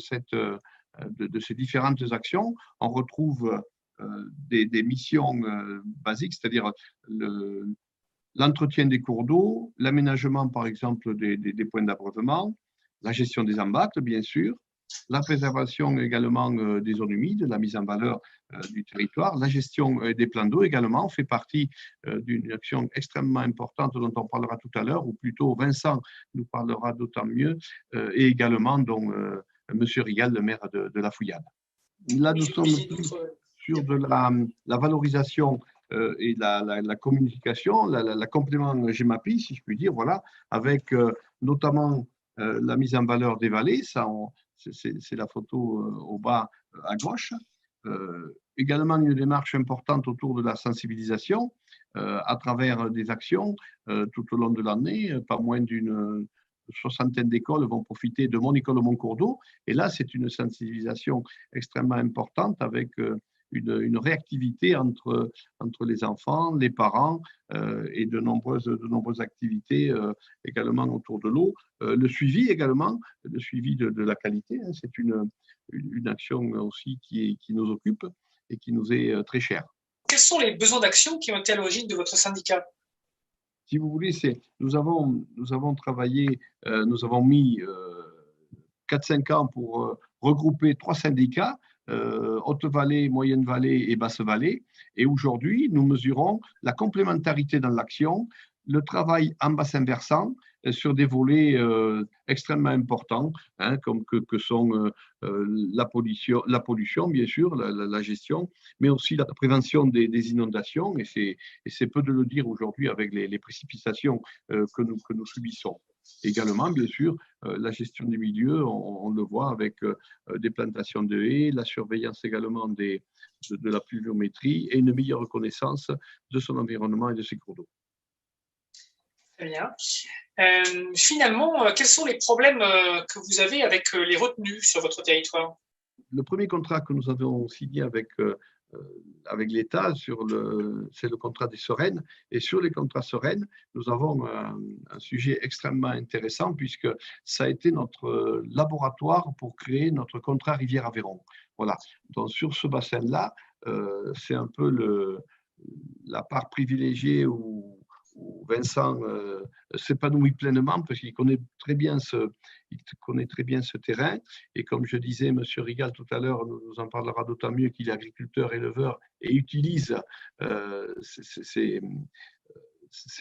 ces différentes actions. On retrouve des missions basiques, c'est-à-dire l'entretien des cours d'eau, l'aménagement, par exemple, des points d'abreuvement, la gestion des embâcles, bien sûr, la préservation également des zones humides, la mise en valeur du territoire, la gestion des plans d'eau également fait partie d'une action extrêmement importante dont on parlera tout à l'heure, ou plutôt Vincent nous parlera d'autant mieux, et également dont M. Rigal, le maire de la Fouillade. Là, nous sommes sur de la valorisation et la communication, la complément GEMAPI, si je puis dire, voilà, avec notamment la mise en valeur des vallées, c'est la photo au bas à gauche. Également une démarche importante autour de la sensibilisation à travers des actions tout au long de l'année. Pas moins d'une soixantaine d'écoles vont profiter de Mon école, mon cours d'eau. Et là, c'est une sensibilisation extrêmement importante avec une réactivité entre les enfants, les parents et de nombreuses activités également autour de l'eau. Le suivi également, le suivi de la qualité, hein, c'est une action aussi qui nous occupe et qui nous est très chère. Quels sont les besoins d'action qui ont été à l'origine de votre syndicat? Si vous voulez, nous avons travaillé, nous avons mis 4-5 ans pour regrouper 3 syndicats, Haute-Vallée, Moyenne-Vallée et Basse-Vallée. Et aujourd'hui, nous mesurons la complémentarité dans l'action, le travail en bassin versant sur des volets extrêmement importants, hein, comme que sont la pollution, bien sûr, la gestion, mais aussi la prévention des inondations. Et c'est peu de le dire aujourd'hui avec les précipitations que nous subissons. Également, bien sûr, la gestion des milieux, on le voit avec des plantations de haies, la surveillance également de la pluviométrie et une meilleure connaissance de son environnement et de ses cours d'eau. Très bien. Finalement, quels sont les problèmes que vous avez avec les retenues sur votre territoire? Le premier contrat que nous avons signé avec l'État, c'est le contrat des Sereines. Et sur les contrats Sereines, nous avons un sujet extrêmement intéressant puisque ça a été notre laboratoire pour créer notre contrat Rivière-Aveyron. Voilà. Donc sur ce bassin-là, c'est un peu la part privilégiée où Vincent s'épanouit pleinement parce qu'il connaît très bien ce terrain. Et comme je disais, M. Rigal tout à l'heure nous en parlera d'autant mieux qu'il est agriculteur, éleveur et utilise ces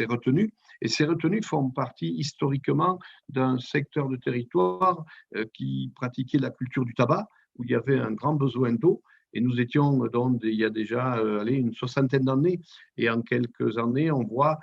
retenues. Et ces retenues font partie historiquement d'un secteur de territoire qui pratiquait la culture du tabac, où il y avait un grand besoin d'eau. Et nous étions donc il y a déjà une soixantaine d'années. Et en quelques années, on voit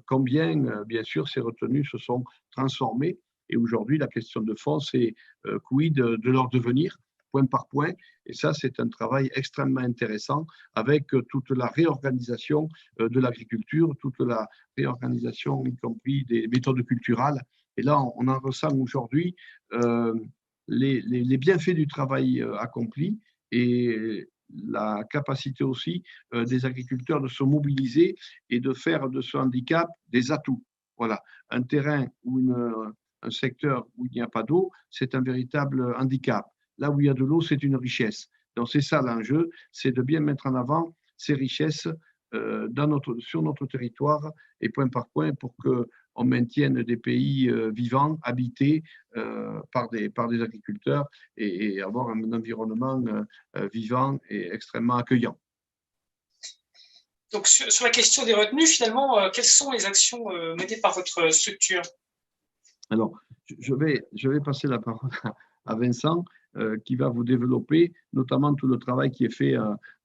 combien, bien sûr, ces retenues se sont transformées. Et aujourd'hui, la question de fond, c'est quid de leur devenir, point par point. Et ça, c'est un travail extrêmement intéressant avec toute la réorganisation de l'agriculture, toute la réorganisation, y compris des méthodes culturales. Et là, on en ressent aujourd'hui les bienfaits du travail accompli et la capacité aussi des agriculteurs de se mobiliser et de faire de ce handicap des atouts. Voilà, un terrain ou un secteur où il n'y a pas d'eau, c'est un véritable handicap. Là où il y a de l'eau, c'est une richesse. Donc c'est ça l'enjeu, c'est de bien mettre en avant ces richesses sur notre territoire et point par point pour qu'on maintienne des pays vivants, habités par des agriculteurs et avoir un environnement vivant et extrêmement accueillant. Donc sur la question des retenues, finalement, quelles sont les actions menées par votre structure? Alors, je vais passer la parole à Vincent qui va vous développer notamment tout le travail qui est fait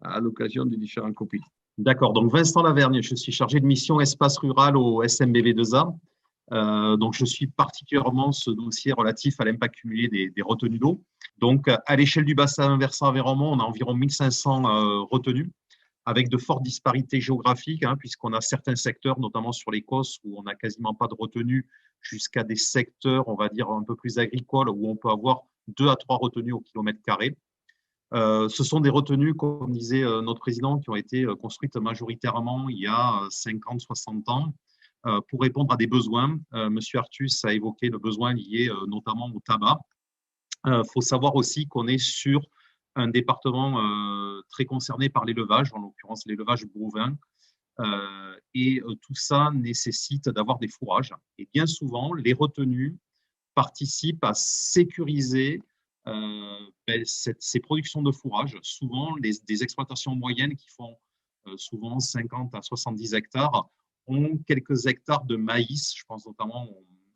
à l'occasion des différents COPI. D'accord, donc Vincent Lavergne, je suis chargé de mission espace rural au SMBV2A. Donc, je suis particulièrement ce dossier relatif à l'impact cumulé des retenues d'eau. Donc, à l'échelle du bassin versant Aveyron, on a environ 1500 retenues avec de fortes disparités géographiques, hein, puisqu'on a certains secteurs, notamment sur les COS, où on n'a quasiment pas de retenues, jusqu'à des secteurs, on va dire, un peu plus agricoles, où on peut avoir 2 à 3 retenues au kilomètre carré. Ce sont des retenues, comme disait notre président, qui ont été construites majoritairement il y a 50-60 ans, pour répondre à des besoins. Monsieur Artus a évoqué le besoin lié notamment au tabac. Faut savoir aussi qu'on est sur un département très concerné par l'élevage, en l'occurrence l'élevage bovin, et tout ça nécessite d'avoir des fourrages. Et bien souvent, les retenues participent à sécuriser ces productions de fourrage. Souvent, des exploitations moyennes qui font souvent 50 à 70 hectares ont quelques hectares de maïs. Je pense notamment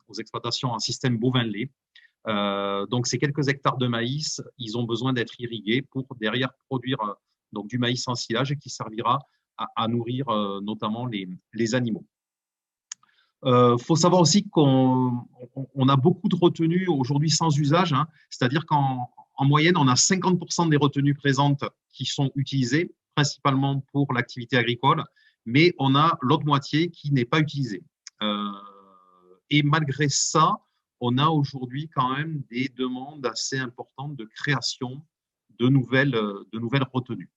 aux exploitations en système bovin-lait. Donc, ces quelques hectares de maïs, ils ont besoin d'être irrigués pour derrière produire donc, du maïs en silage qui servira à nourrir notamment les animaux. Faut savoir aussi qu'on a beaucoup de retenues aujourd'hui sans usage, hein, c'est-à-dire qu'en moyenne, on a 50% des retenues présentes qui sont utilisées, principalement pour l'activité agricole, mais on a l'autre moitié qui n'est pas utilisée. Et malgré ça, on a aujourd'hui quand même des demandes assez importantes de création de nouvelles retenues.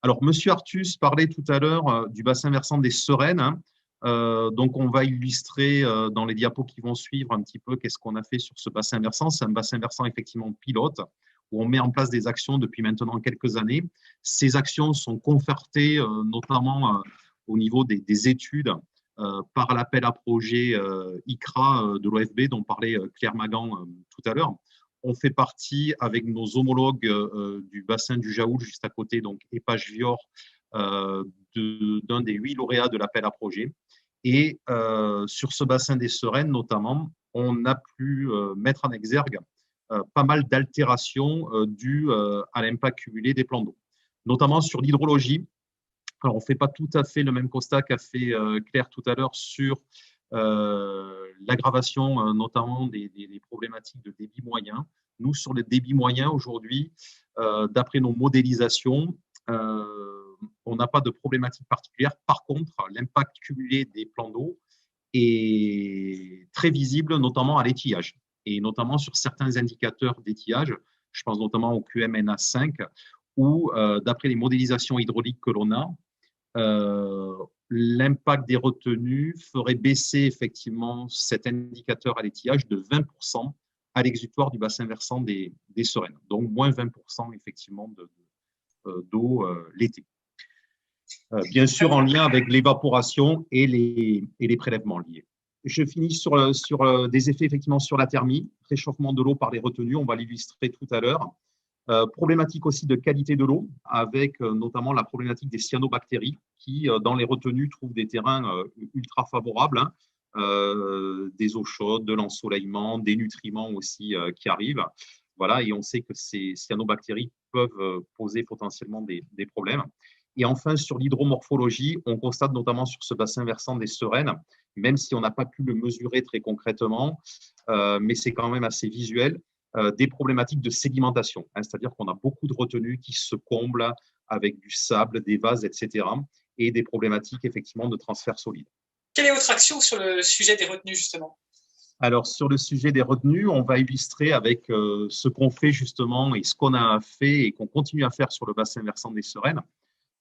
Alors, Monsieur Artus parlait tout à l'heure du bassin versant des Sereines. Hein. Donc, on va illustrer dans les diapos qui vont suivre un petit peu qu'est-ce qu'on a fait sur ce bassin versant. C'est un bassin versant effectivement pilote où on met en place des actions depuis maintenant quelques années. Ces actions sont confortées notamment au niveau des études par l'appel à projet ICRA de l'OFB dont parlait Claire Magan tout à l'heure. On fait partie avec nos homologues du bassin du Jaoul juste à côté, donc Épage-Vior, d'un des 8 lauréats de l'appel à projet. Et sur ce bassin des Sereines, notamment, on a pu mettre en exergue pas mal d'altérations dues à l'impact cumulé des plans d'eau, notamment sur l'hydrologie. Alors, on ne fait pas tout à fait le même constat qu'a fait Claire tout à l'heure sur l'aggravation notamment des problématiques de débit moyen. Nous, sur le débit moyen, aujourd'hui, d'après nos modélisations, on n'a pas de problématique particulière. Par contre, l'impact cumulé des plans d'eau est très visible, notamment à l'étillage, et notamment sur certains indicateurs d'étillage. Je pense notamment au QMNA5, où, d'après les modélisations hydrauliques que l'on a, l'impact des retenues ferait baisser effectivement cet indicateur à l'étillage de 20% à l'exutoire du bassin versant des Sereines. Donc, moins 20% effectivement d'eau l'été. Bien sûr, en lien avec l'évaporation et les prélèvements liés. Je finis sur des effets effectivement sur la thermie, réchauffement de l'eau par les retenues, on va l'illustrer tout à l'heure. Problématique aussi de qualité de l'eau, avec notamment la problématique des cyanobactéries qui, dans les retenues, trouvent des terrains ultra favorables, hein, des eaux chaudes, de l'ensoleillement, des nutriments aussi qui arrivent. Voilà, et on sait que ces cyanobactéries peuvent poser potentiellement des problèmes. Et enfin, sur l'hydromorphologie, on constate notamment sur ce bassin versant des Sereines, même si on n'a pas pu le mesurer très concrètement, mais c'est quand même assez visuel, des problématiques de sédimentation, hein, c'est-à-dire qu'on a beaucoup de retenues qui se comblent avec du sable, des vases, etc., et des problématiques effectivement de transfert solide. Quelle est votre action sur le sujet des retenues, justement ? Alors, sur le sujet des retenues, on va illustrer avec ce qu'on fait justement et ce qu'on a fait et qu'on continue à faire sur le bassin versant des Sereines.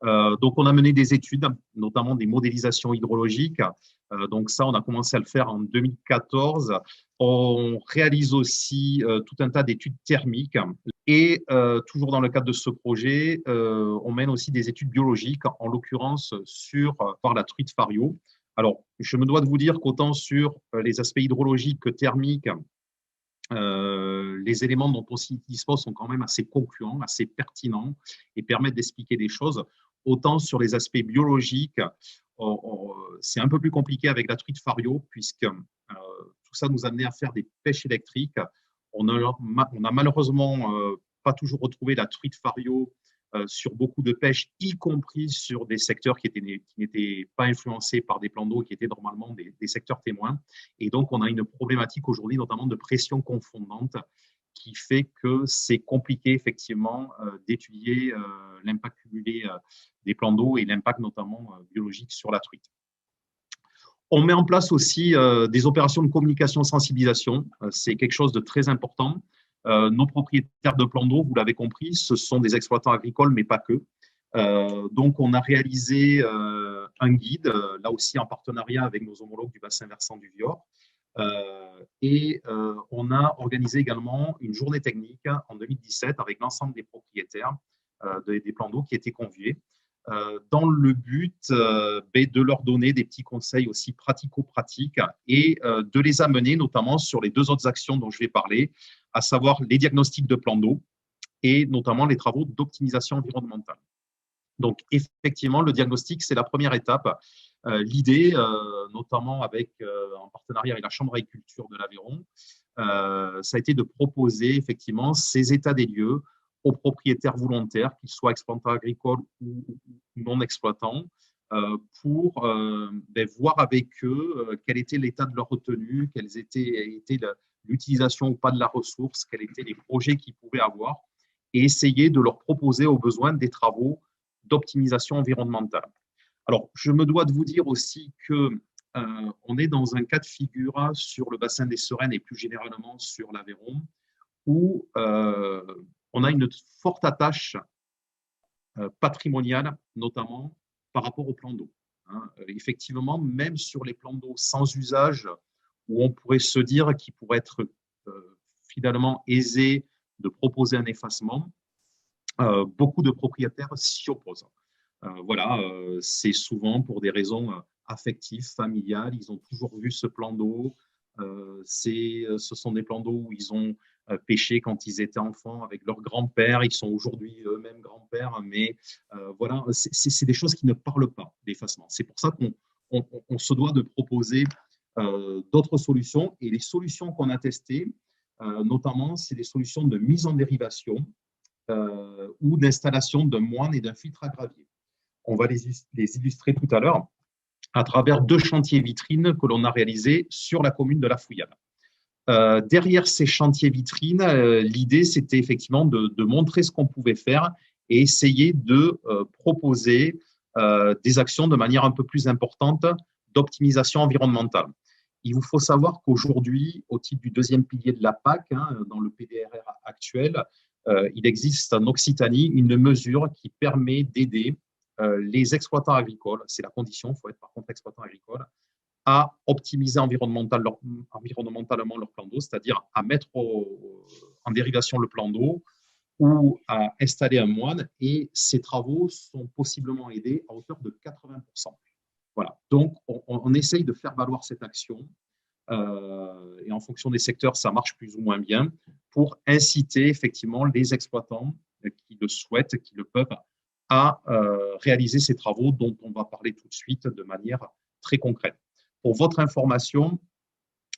Donc, on a mené des études, notamment des modélisations hydrologiques. Donc, ça, on a commencé à le faire en 2014. On réalise aussi tout un tas d'études thermiques. Et toujours dans le cadre de ce projet, on mène aussi des études biologiques, en l'occurrence par la truite fario. Alors, je me dois de vous dire qu'autant sur les aspects hydrologiques que thermiques, les éléments dont on s'y dispose sont quand même assez concluants, assez pertinents et permettent d'expliquer des choses. Autant sur les aspects biologiques, c'est un peu plus compliqué avec la truite fario, puisque tout ça nous a amené à faire des pêches électriques. On a malheureusement pas toujours retrouvé la truite fario sur beaucoup de pêches, y compris sur des secteurs qui n'étaient pas influencés par des plans d'eau, qui étaient normalement des secteurs témoins. Et donc, on a une problématique aujourd'hui, notamment de pression confondante, qui fait que c'est compliqué effectivement d'étudier l'impact cumulé des plans d'eau et l'impact notamment biologique sur la truite. On met en place aussi des opérations de communication sensibilisation. C'est quelque chose de très important. Nos propriétaires de plans d'eau, vous l'avez compris, ce sont des exploitants agricoles, mais pas que. Donc, on a réalisé un guide, là aussi en partenariat avec nos homologues du bassin versant du Vior. Et on a organisé également une journée technique en 2017 avec l'ensemble des propriétaires des plans d'eau qui étaient conviés, dans le but de leur donner des petits conseils aussi pratico-pratiques et de les amener notamment sur les deux autres actions dont je vais parler, à savoir les diagnostics de plans d'eau et notamment les travaux d'optimisation environnementale. Donc, effectivement, le diagnostic, c'est la première étape. L'idée, notamment en partenariat avec la Chambre d'agriculture de l'Aveyron, ça a été de proposer effectivement ces états des lieux aux propriétaires volontaires, qu'ils soient exploitants agricoles ou non exploitants, pour voir avec eux quel était l'état de leur retenue, quelle était l'utilisation ou pas de la ressource, quels étaient les projets qu'ils pouvaient avoir, et essayer de leur proposer aux besoins des travaux d'optimisation environnementale. Alors, je me dois de vous dire aussi qu'on est dans un cas de figure sur le bassin des Sereines et plus généralement sur l'Aveyron, où on a une forte attache patrimoniale, notamment par rapport aux plans d'eau. Effectivement, même sur les plans d'eau sans usage, où on pourrait se dire qu'il pourrait être finalement aisé de proposer un effacement, beaucoup de propriétaires s'y opposent. C'est souvent pour des raisons affectives, familiales. Ils ont toujours vu ce plan d'eau. Ce sont des plans d'eau où ils ont pêché quand ils étaient enfants avec leur grand-père. Ils sont aujourd'hui eux-mêmes grands-pères, mais c'est des choses qui ne parlent pas, l'effacement. C'est pour ça qu'on se doit de proposer d'autres solutions. Et les solutions qu'on a testées, notamment, c'est des solutions de mise en dérivation ou d'installation d'un moine et d'un filtre à gravier. On va les illustrer tout à l'heure à travers deux chantiers vitrines que l'on a réalisés sur la commune de La Fouillade. Derrière ces chantiers vitrines, l'idée, c'était effectivement de montrer ce qu'on pouvait faire et essayer de proposer des actions de manière un peu plus importante d'optimisation environnementale. Il vous faut savoir qu'aujourd'hui, au titre du deuxième pilier de la PAC, dans le PDRR actuel, il existe en Occitanie une mesure qui permet d'aider les exploitants agricoles, c'est la condition, il faut être par contre exploitant agricole, à optimiser environnementalement leur plan d'eau, c'est-à-dire à mettre en dérivation le plan d'eau ou à installer un moine, et ces travaux sont possiblement aidés à hauteur de 80%. Voilà. Donc, on essaye de faire valoir cette action et en fonction des secteurs, ça marche plus ou moins bien pour inciter effectivement les exploitants qui le souhaitent, qui le peuvent, à réaliser ces travaux dont on va parler tout de suite de manière très concrète. Pour votre information,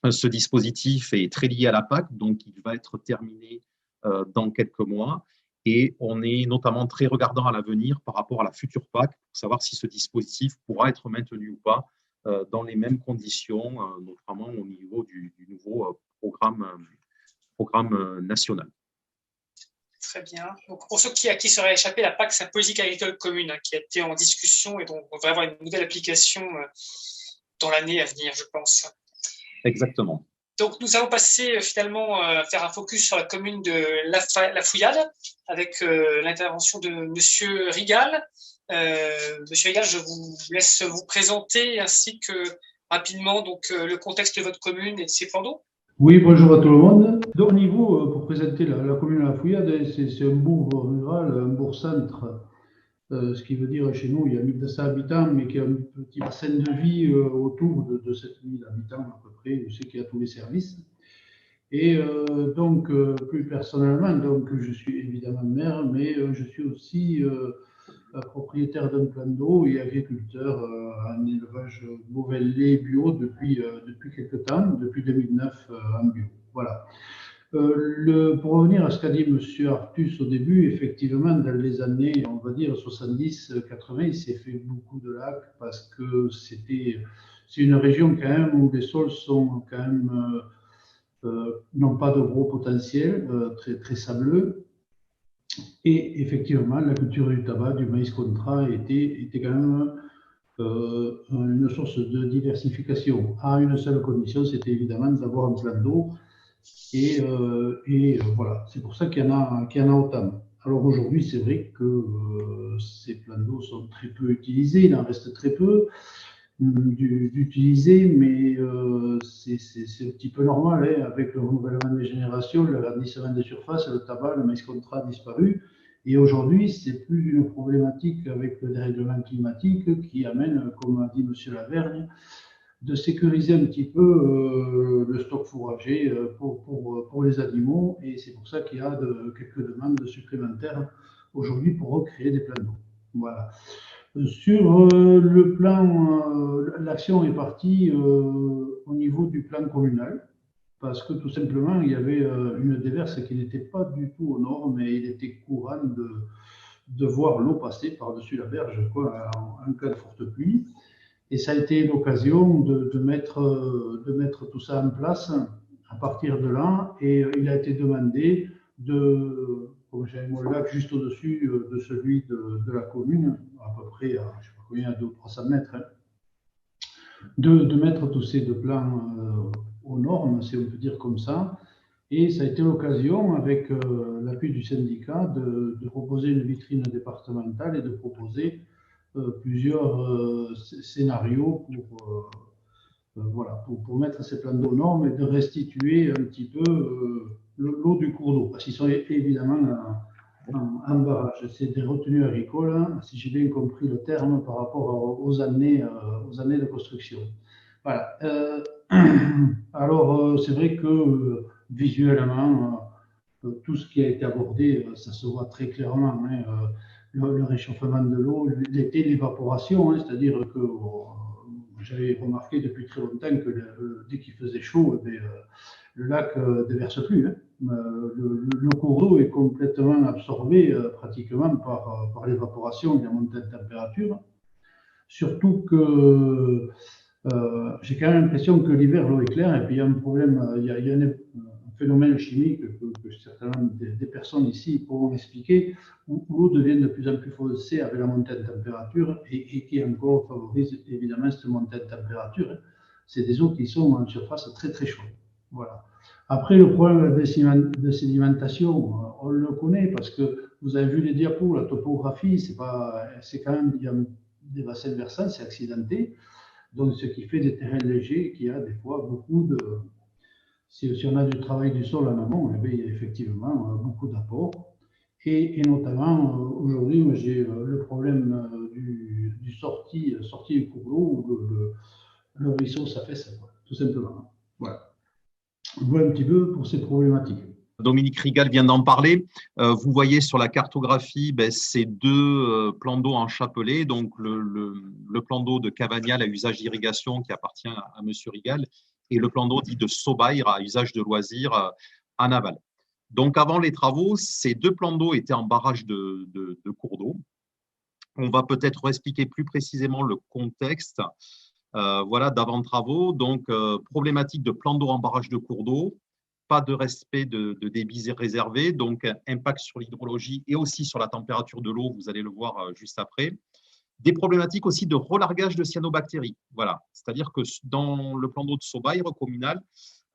ce dispositif est très lié à la PAC, donc il va être terminé dans quelques mois. Et on est notamment très regardant à l'avenir par rapport à la future PAC pour savoir si ce dispositif pourra être maintenu ou pas dans les mêmes conditions, notamment au niveau du nouveau programme national. Très bien. Donc, pour ceux à qui serait échappé, la PAC, c'est la politique agricole commune qui a été en discussion et donc on va avoir une nouvelle application dans l'année à venir, je pense. Exactement. Donc, nous allons passer finalement faire un focus sur la commune de La Fouillade avec l'intervention de Monsieur Rigal. Monsieur Rigal, je vous laisse vous présenter ainsi que rapidement donc, le contexte de votre commune et de ses plans d'eau. Oui, bonjour à tout le monde. Donc, au niveau, pour présenter la commune de La Fouillade, c'est un bourg rural, un bourg-centre, ce qui veut dire chez nous, il y a 1200 habitants, mais qui a un petit bassin de vie autour de 7000 habitants à peu près, où c'est qu'il y a tous les services. Et donc, plus personnellement, donc, je suis évidemment maire, mais je suis aussi propriétaire d'un plan d'eau et agriculteur en élevage bovin-lait bio depuis quelques temps, depuis 2009 en bio. Voilà. Pour revenir à ce qu'a dit M. Artus au début, effectivement, dans les années, on va dire 70-80, il s'est fait beaucoup de lacs parce que c'est une région quand même où les sols sont quand même n'ont pas de gros potentiel, très, très sableux. Et effectivement, la culture du tabac, du maïs contrat était quand même une source de diversification à une seule condition, c'était évidemment d'avoir un plan d'eau. Et voilà, c'est pour ça qu'il y en a autant. Alors aujourd'hui, c'est vrai que ces plans d'eau sont très peu utilisés, il en reste très peu d'utiliser, mais c'est un petit peu normal, hein, avec le renouvellement des générations, le verdissement des surfaces, le tabac, le maïs contrat a disparu. Et aujourd'hui, c'est plus une problématique avec le dérèglement climatique qui amène, comme a dit M. Lavergne, de sécuriser un petit peu le stock fourrager pour les animaux. Et c'est pour ça qu'il y a quelques demandes supplémentaires aujourd'hui pour recréer des plans d'eau. Voilà. Sur le plan, l'action est partie au niveau du plan communal, parce que tout simplement, il y avait une déverse qui n'était pas du tout aux normes et il était courant de voir l'eau passer par-dessus la berge en cas de forte pluie. Et ça a été l'occasion de mettre tout ça en place à partir de là. Et il a été demandé comme j'ai mon lac juste au-dessus de celui de la commune, à peu près, je ne sais pas combien, à 200 ou 300 mètres, hein, de mettre tous ces deux plans aux normes, si on peut dire comme ça. Et ça a été l'occasion, avec l'appui du syndicat, de proposer une vitrine départementale et de proposer plusieurs scénarios pour mettre ces plans d'eau aux normes et de restituer un petit peu l'eau du cours d'eau, parce qu'ils sont évidemment en barrage. C'est des retenues agricoles, hein, si j'ai bien compris le terme, par rapport aux années de construction. Voilà. Alors, c'est vrai que visuellement, tout ce qui a été abordé, ça se voit très clairement, hein, le réchauffement de l'eau, l'été, l'évaporation, hein, c'est-à-dire que j'avais remarqué depuis très longtemps que dès qu'il faisait chaud, le lac ne déverse plus. Hein. Le cours d'eau est complètement absorbé pratiquement par l'évaporation et la montée de température. Surtout que j'ai quand même l'impression que l'hiver, l'eau est claire, et puis il y a un problème, il y a un phénomène chimique que certainement des personnes ici pourront expliquer, où l'eau devient de plus en plus foncée avec la montée de température et qui encore favorise évidemment cette montée de température. C'est des eaux qui sont en surface très très chaude. Voilà. Après, le problème de sédimentation, on le connaît parce que vous avez vu les diapos, la topographie, c'est quand même, il y a des bassins versants, c'est accidenté. Donc, ce qui fait des terrains légers, qui a des fois beaucoup de... Si on a du travail du sol en amont, il y a effectivement beaucoup d'apports. Et notamment, aujourd'hui, j'ai le problème du sortie du cours d'eau, où le ruisseau s'affaisse, tout simplement. Voilà. Voilà un petit peu pour ces problématiques. Dominique Rigal vient d'en parler. Vous voyez sur la cartographie ces deux plans d'eau en chapelet. Donc, le plan d'eau de Cavagnal à usage d'irrigation qui appartient à M. Rigal et le plan d'eau dit de Sobaïre à usage de loisirs en aval. Donc, avant les travaux, ces deux plans d'eau étaient en barrage de cours d'eau. On va peut-être expliquer plus précisément le contexte d'avant travaux. Donc, problématique de plan d'eau en barrage de cours d'eau. Pas de respect de débits réservés, donc impact sur l'hydrologie et aussi sur la température de l'eau, vous allez le voir juste après. Des problématiques aussi de relargage de cyanobactéries. Voilà, c'est-à-dire que dans le plan d'eau de Sobaïre communal,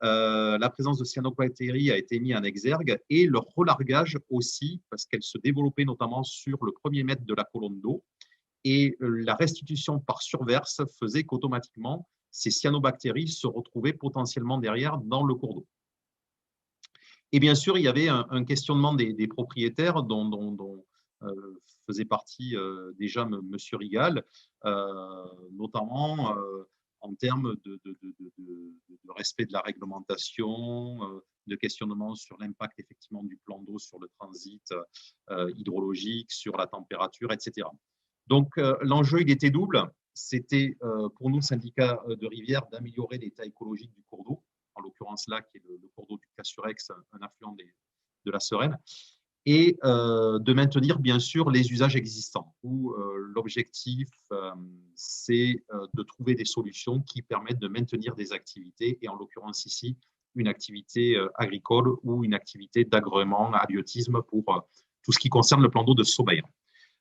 la présence de cyanobactéries a été mise en exergue et leur relargage aussi, parce qu'elle se développait notamment sur le premier mètre de la colonne d'eau. Et la restitution par surverse faisait qu'automatiquement, ces cyanobactéries se retrouvaient potentiellement derrière dans le cours d'eau. Et bien sûr, il y avait un questionnement des propriétaires dont faisait partie déjà M. Rigal, notamment en termes de respect de la réglementation, de questionnement sur l'impact effectivement du plan d'eau sur le transit hydrologique, sur la température, etc. Donc, l'enjeu, il était double. C'était pour nous, syndicat de rivière, d'améliorer l'état écologique du cours d'eau, en l'occurrence là, qui est le cours d'eau du Cassurex, un affluent de la Sereine, et de maintenir bien sûr les usages existants, où l'objectif, c'est de trouver des solutions qui permettent de maintenir des activités, et en l'occurrence ici, une activité agricole ou une activité d'agrément, abiotisme pour tout ce qui concerne le plan d'eau de Sobaïre.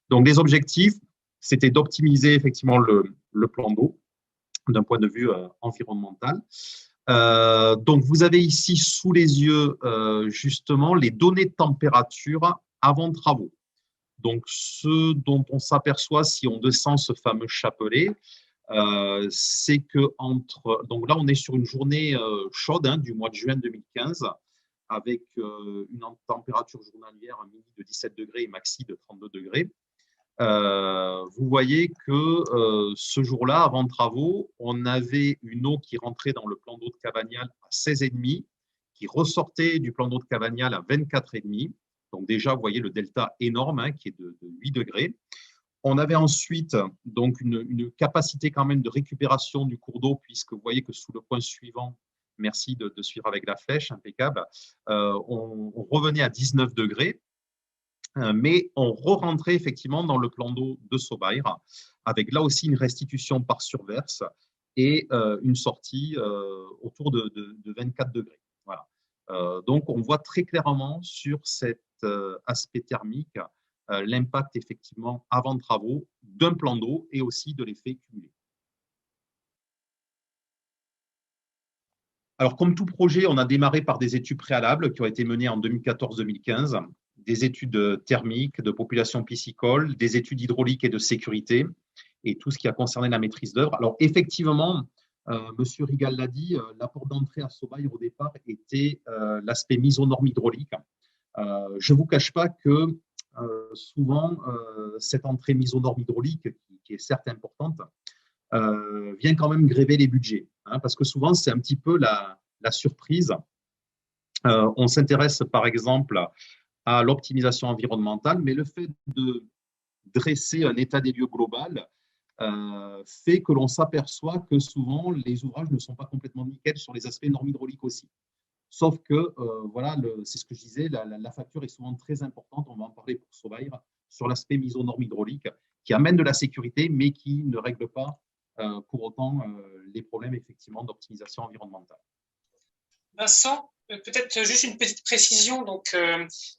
Donc, les objectifs, c'était d'optimiser effectivement le plan d'eau d'un point de vue environnemental. Donc, vous avez ici sous les yeux justement les données de température avant travaux. Donc, ce dont on s'aperçoit si on descend ce fameux chapelet, c'est que donc là, on est sur une journée chaude du mois de juin 2015, avec une température journalière à midi de 17 degrés et maxi de 32 degrés. Vous voyez que ce jour-là, avant travaux, on avait une eau qui rentrait dans le plan d'eau de Cavagnal à 16,5, qui ressortait du plan d'eau de Cavagnal à 24,5. Donc déjà, vous voyez le delta énorme qui est de 8 degrés. On avait ensuite donc une capacité quand même de récupération du cours d'eau, puisque vous voyez que sous le point suivant, merci de suivre avec la flèche, impeccable, on revenait à 19 degrés. Mais on re-rentrait effectivement dans le plan d'eau de Sobaïr, avec là aussi une restitution par surverse et une sortie autour de 24 degrés. Voilà. Donc, on voit très clairement sur cet aspect thermique l'impact effectivement avant travaux d'un plan d'eau et aussi de l'effet cumulé. Alors, comme tout projet, on a démarré par des études préalables qui ont été menées en 2014-2015, des études thermiques, de population piscicole, des études hydrauliques et de sécurité, et tout ce qui a concerné la maîtrise d'œuvre. Alors, effectivement, Monsieur Rigal l'a dit, la porte d'entrée à Sobaïr au départ était l'aspect mise aux normes hydrauliques. Je ne vous cache pas que souvent, cette entrée mise aux normes hydrauliques, qui est certes importante, vient quand même gréver les budgets, parce que souvent, c'est un petit peu la surprise. On s'intéresse, par exemple, à l'optimisation environnementale, mais le fait de dresser un état des lieux global fait que l'on s'aperçoit que souvent, les ouvrages ne sont pas complètement nickel sur les aspects normes hydrauliques aussi. Sauf que, voilà, c'est ce que je disais, la facture est souvent très importante, on va en parler pour Sobaïr, sur l'aspect mise aux normes hydrauliques, qui amène de la sécurité, mais qui ne règle pas pour autant les problèmes effectivement d'optimisation environnementale. Vincent, peut-être juste une petite précision donc,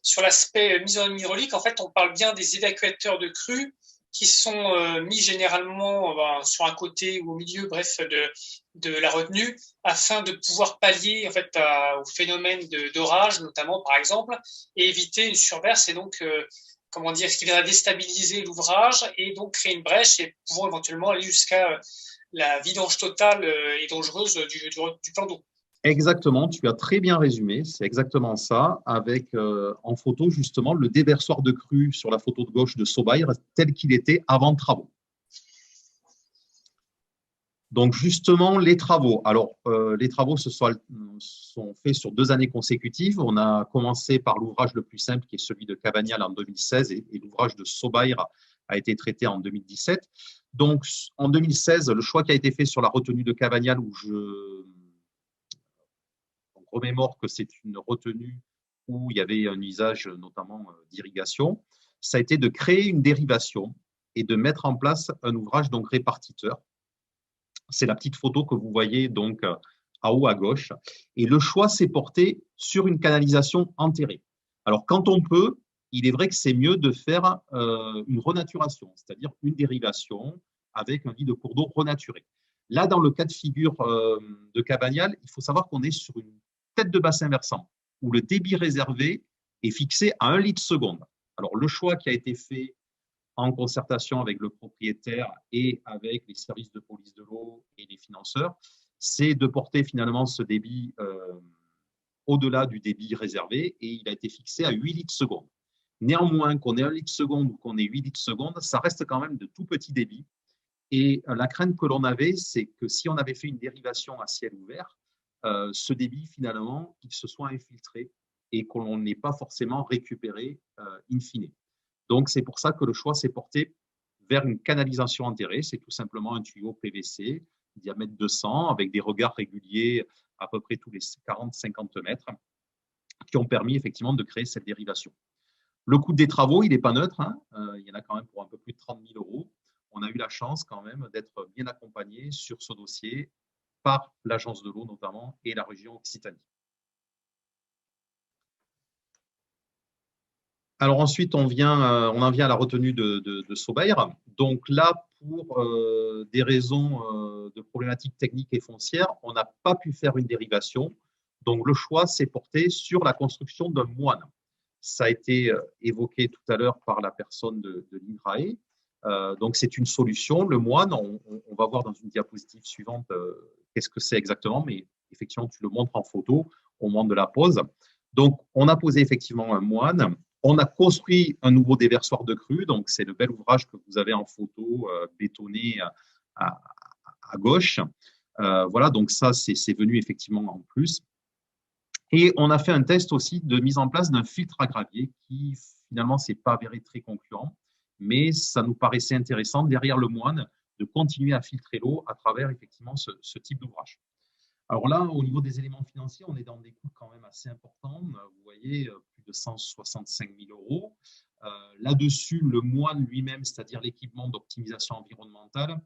sur l'aspect mise en hydraulique. En fait, on parle bien des évacuateurs de crues qui sont mis généralement sur un côté ou au milieu, bref, de la retenue, afin de pouvoir pallier en fait au phénomène d'orage, notamment par exemple, et éviter une surverse et donc comment dire, ce qui va déstabiliser l'ouvrage et donc créer une brèche et pouvoir éventuellement aller jusqu'à la vidange totale et dangereuse du plan d'eau. Exactement, tu as très bien résumé, c'est exactement ça, avec en photo justement le déversoir de crue sur la photo de gauche de Sobaïr tel qu'il était avant travaux. Donc justement, les travaux. Alors, les travaux sont faits sur 2 années consécutives. On a commencé par l'ouvrage le plus simple, qui est celui de Cavagnal en 2016, et l'ouvrage de Sobaïr a été traité en 2017. Donc, en 2016, le choix qui a été fait sur la retenue de Cavagnal, où je remémore que c'est une retenue où il y avait un usage notamment d'irrigation, ça a été de créer une dérivation et de mettre en place un ouvrage donc répartiteur. C'est la petite photo que vous voyez donc à haut à gauche. Et le choix s'est porté sur une canalisation enterrée. Alors, quand on peut, il est vrai que c'est mieux de faire une renaturation, c'est-à-dire une dérivation avec un lit de cours d'eau renaturé. Là, dans le cas de figure de Cavagnal, il faut savoir qu'on est sur une tête de bassin versant où le débit réservé est fixé à 1 litre seconde. Alors, le choix qui a été fait en concertation avec le propriétaire et avec les services de police de l'eau et les financeurs, c'est de porter finalement ce débit au-delà du débit réservé et il a été fixé à 8 litres seconde. Néanmoins, qu'on ait 1 litre seconde ou qu'on ait 8 litres seconde, ça reste quand même de tout petits débits. Et la crainte que l'on avait, c'est que si on avait fait une dérivation à ciel ouvert, ce débit, finalement, il se soit infiltré et qu'on n'ait pas forcément récupéré in fine. Donc, c'est pour ça que le choix s'est porté vers une canalisation enterrée. C'est tout simplement un tuyau PVC, diamètre 200, avec des regards réguliers à peu près tous les 40-50 mètres, qui ont permis effectivement de créer cette dérivation. Le coût des travaux, il n'est pas neutre. Il y en a quand même pour un peu plus de 30 000 €. On a eu la chance quand même d'être bien accompagné sur ce dossier par l'Agence de l'eau notamment et la région Occitanie. Alors ensuite, on en vient à la retenue de Sobaïr. Donc là, pour des raisons de problématiques techniques et foncières, on n'a pas pu faire une dérivation. Donc le choix s'est porté sur la construction d'un moine. Ça a été évoqué tout à l'heure par la personne de l'INRAE. Donc, c'est une solution. Le moine, on va voir dans une diapositive suivante qu'est-ce que c'est exactement, mais effectivement, tu le montres en photo au moment de la pose. Donc, on a posé effectivement un moine. On a construit un nouveau déversoir de crue. Donc, c'est le bel ouvrage que vous avez en photo, bétonné à gauche. Voilà, donc ça, c'est venu effectivement en plus. Et on a fait un test aussi de mise en place d'un filtre à gravier qui, finalement, s'est pas avéré très concluant, mais ça nous paraissait intéressant, derrière le moine, de continuer à filtrer l'eau à travers, effectivement, ce type d'ouvrage. Alors là, au niveau des éléments financiers, on est dans des coûts quand même assez importants. Vous voyez, plus de 165 000 €. Là-dessus, le moine lui-même, c'est-à-dire l'équipement d'optimisation environnementale,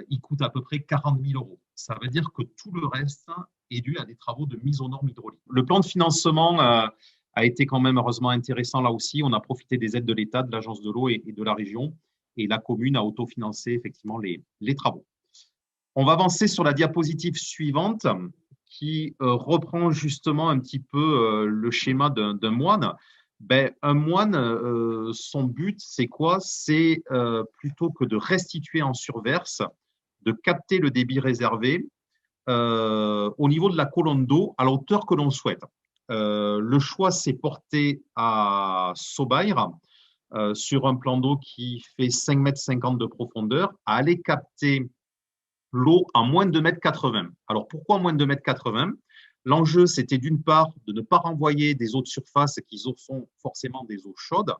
il coûte à peu près 40 000 €. Ça veut dire que tout le reste est dû à des travaux de mise aux normes hydrauliques. Le plan de financement a été quand même heureusement intéressant là aussi. On a profité des aides de l'État, de l'Agence de l'eau et de la région. Et la commune a autofinancé effectivement les travaux. On va avancer sur la diapositive suivante qui reprend justement un petit peu le schéma d'un moine. Un moine, son but, c'est quoi? C'est plutôt que de restituer en surverse, de capter le débit réservé au niveau de la colonne d'eau à la hauteur que l'on souhaite. Le choix s'est porté à Sobaïr sur un plan d'eau qui fait 5,50 m de profondeur, à aller capter l'eau à moins de 2,80 m. Alors, pourquoi moins de 2,80 m? L'enjeu, c'était d'une part de ne pas renvoyer des eaux de surface qui sont forcément des eaux chaudes.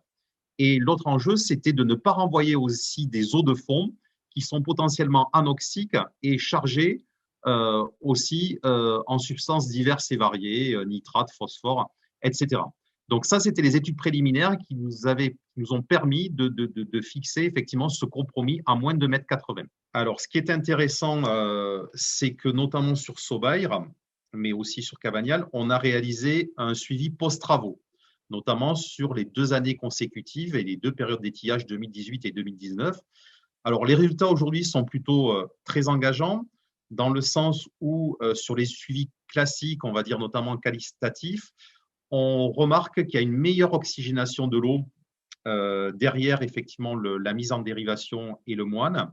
Et l'autre enjeu, c'était de ne pas renvoyer aussi des eaux de fond qui sont potentiellement anoxiques et chargées aussi en substances diverses et variées, nitrates, phosphore, etc. Donc ça, c'était les études préliminaires qui nous ont permis de fixer effectivement ce compromis à moins de 2,80 m. Alors, ce qui est intéressant, c'est que notamment sur Sobaïr, mais aussi sur Cavagnal, on a réalisé un suivi post-travaux, notamment sur les 2 années consécutives et les 2 périodes d'étillage 2018 et 2019. Alors, les résultats aujourd'hui sont plutôt très engageants, dans le sens où sur les suivis classiques, on va dire notamment qualitatifs, on remarque qu'il y a une meilleure oxygénation de l'eau derrière effectivement la mise en dérivation et le moine.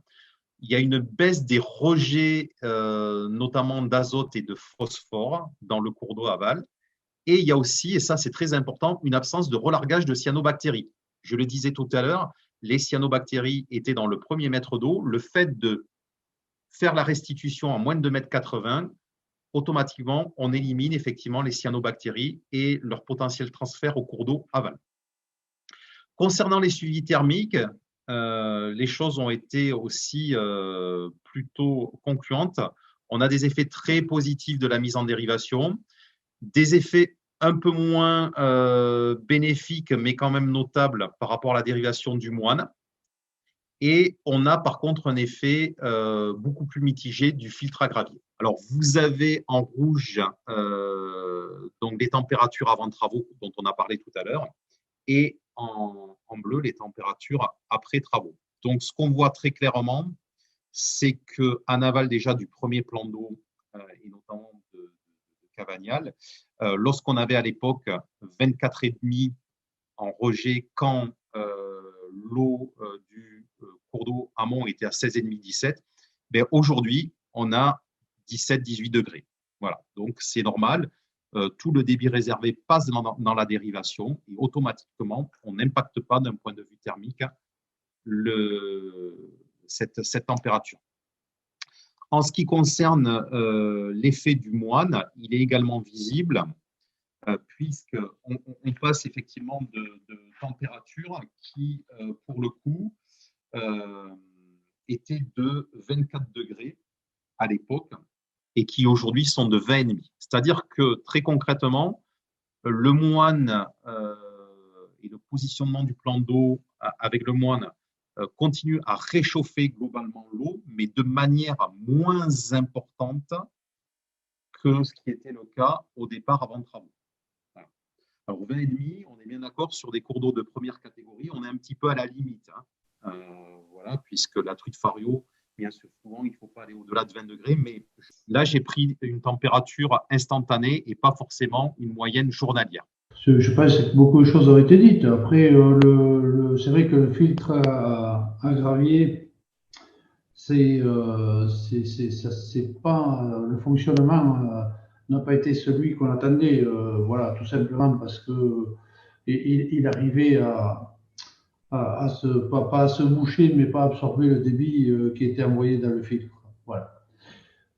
Il y a une baisse des rejets, notamment d'azote et de phosphore dans le cours d'eau aval. Et il y a aussi, et ça c'est très important, une absence de relargage de cyanobactéries. Je le disais tout à l'heure, les cyanobactéries étaient dans le premier mètre d'eau. Le fait de faire la restitution à moins de 2,80 m, automatiquement, on élimine effectivement les cyanobactéries et leur potentiel transfert au cours d'eau aval. Concernant les suivis thermiques, les choses ont été aussi plutôt concluantes. On a des effets très positifs de la mise en dérivation, des effets un peu moins bénéfiques, mais quand même notables par rapport à la dérivation du moine. Et on a par contre un effet beaucoup plus mitigé du filtre à gravier. Alors, vous avez en rouge donc les températures avant travaux dont on a parlé tout à l'heure, et en bleu les températures après travaux. Donc, ce qu'on voit très clairement, c'est qu'en aval déjà du premier plan d'eau, et notamment de Cavagnal, lorsqu'on avait à l'époque 24,5 en rejet quand l'eau du cours d'eau amont était à 16,5-17, aujourd'hui, on a 17-18 degrés. Voilà, donc c'est normal. Tout le débit réservé passe dans la dérivation et automatiquement, on n'impacte pas d'un point de vue thermique cette température. En ce qui concerne l'effet du moine, il est également visible puisqu'on passe effectivement de températures qui, pour le coup, étaient de 24 degrés à l'époque et qui aujourd'hui sont de 20,5. C'est-à-dire que très concrètement, le moine et le positionnement du plan d'eau avec le moine continue à réchauffer globalement l'eau, mais de manière moins importante que ce qui était le cas au départ avant travaux. Alors, 20,5, on est bien d'accord sur des cours d'eau de première catégorie, on est un petit peu à la limite. Voilà, puisque la truite Fario, bien sûr, souvent, il ne faut pas aller au-delà de 20 degrés, mais là, j'ai pris une température instantanée et pas forcément une moyenne journalière. Je pense que beaucoup de choses ont été dites. Après, c'est vrai que le filtre à gravier, c'est pas le fonctionnement n'a pas été celui qu'on attendait. Voilà, tout simplement parce que il arrivait à pas à se boucher, mais pas absorber le débit qui était envoyé dans le filtre. Voilà.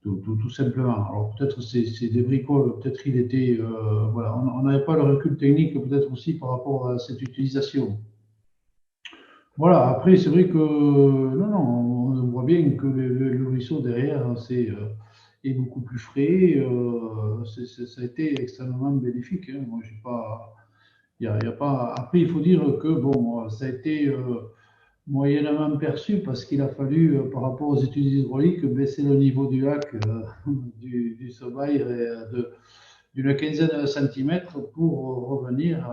Tout simplement. Alors peut-être c'est des bricoles, peut-être il était, voilà, on n'avait pas le recul technique, peut-être aussi par rapport à cette utilisation. Voilà, après c'est vrai que, non, non, on voit bien que le ruisseau derrière est beaucoup plus frais, ça a été extrêmement bénéfique. Hein. Moi, j'ai pas, y a pas. Après, il faut dire que bon, ça a été moyennement perçu parce qu'il a fallu, par rapport aux études hydrauliques, baisser le niveau du lac du Sobaï d'une quinzaine de centimètres pour revenir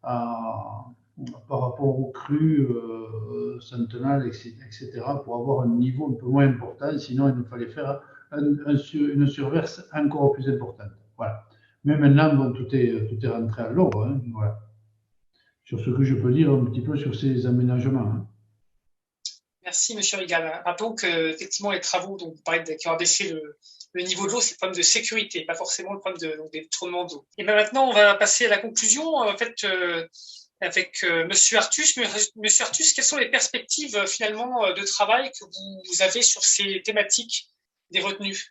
à, par rapport aux crues centenales, etc., pour avoir un niveau un peu moins important. Sinon, il nous fallait faire une surverse encore plus importante. Voilà. Mais maintenant, bon, tout est rentré à l'ordre. Hein, voilà. Sur ce que je peux dire un petit peu sur ces aménagements. Hein. Merci, Monsieur Rigal. Rappelons que, effectivement, les travaux dont vous parlez qui ont abaissé le niveau de l'eau, c'est le problème de sécurité, pas forcément le problème des détournements d'eau. Et bien maintenant, on va passer à la conclusion. En fait, avec Monsieur Artus. Monsieur Artus, quelles sont les perspectives finalement de travail que vous avez sur ces thématiques des retenues?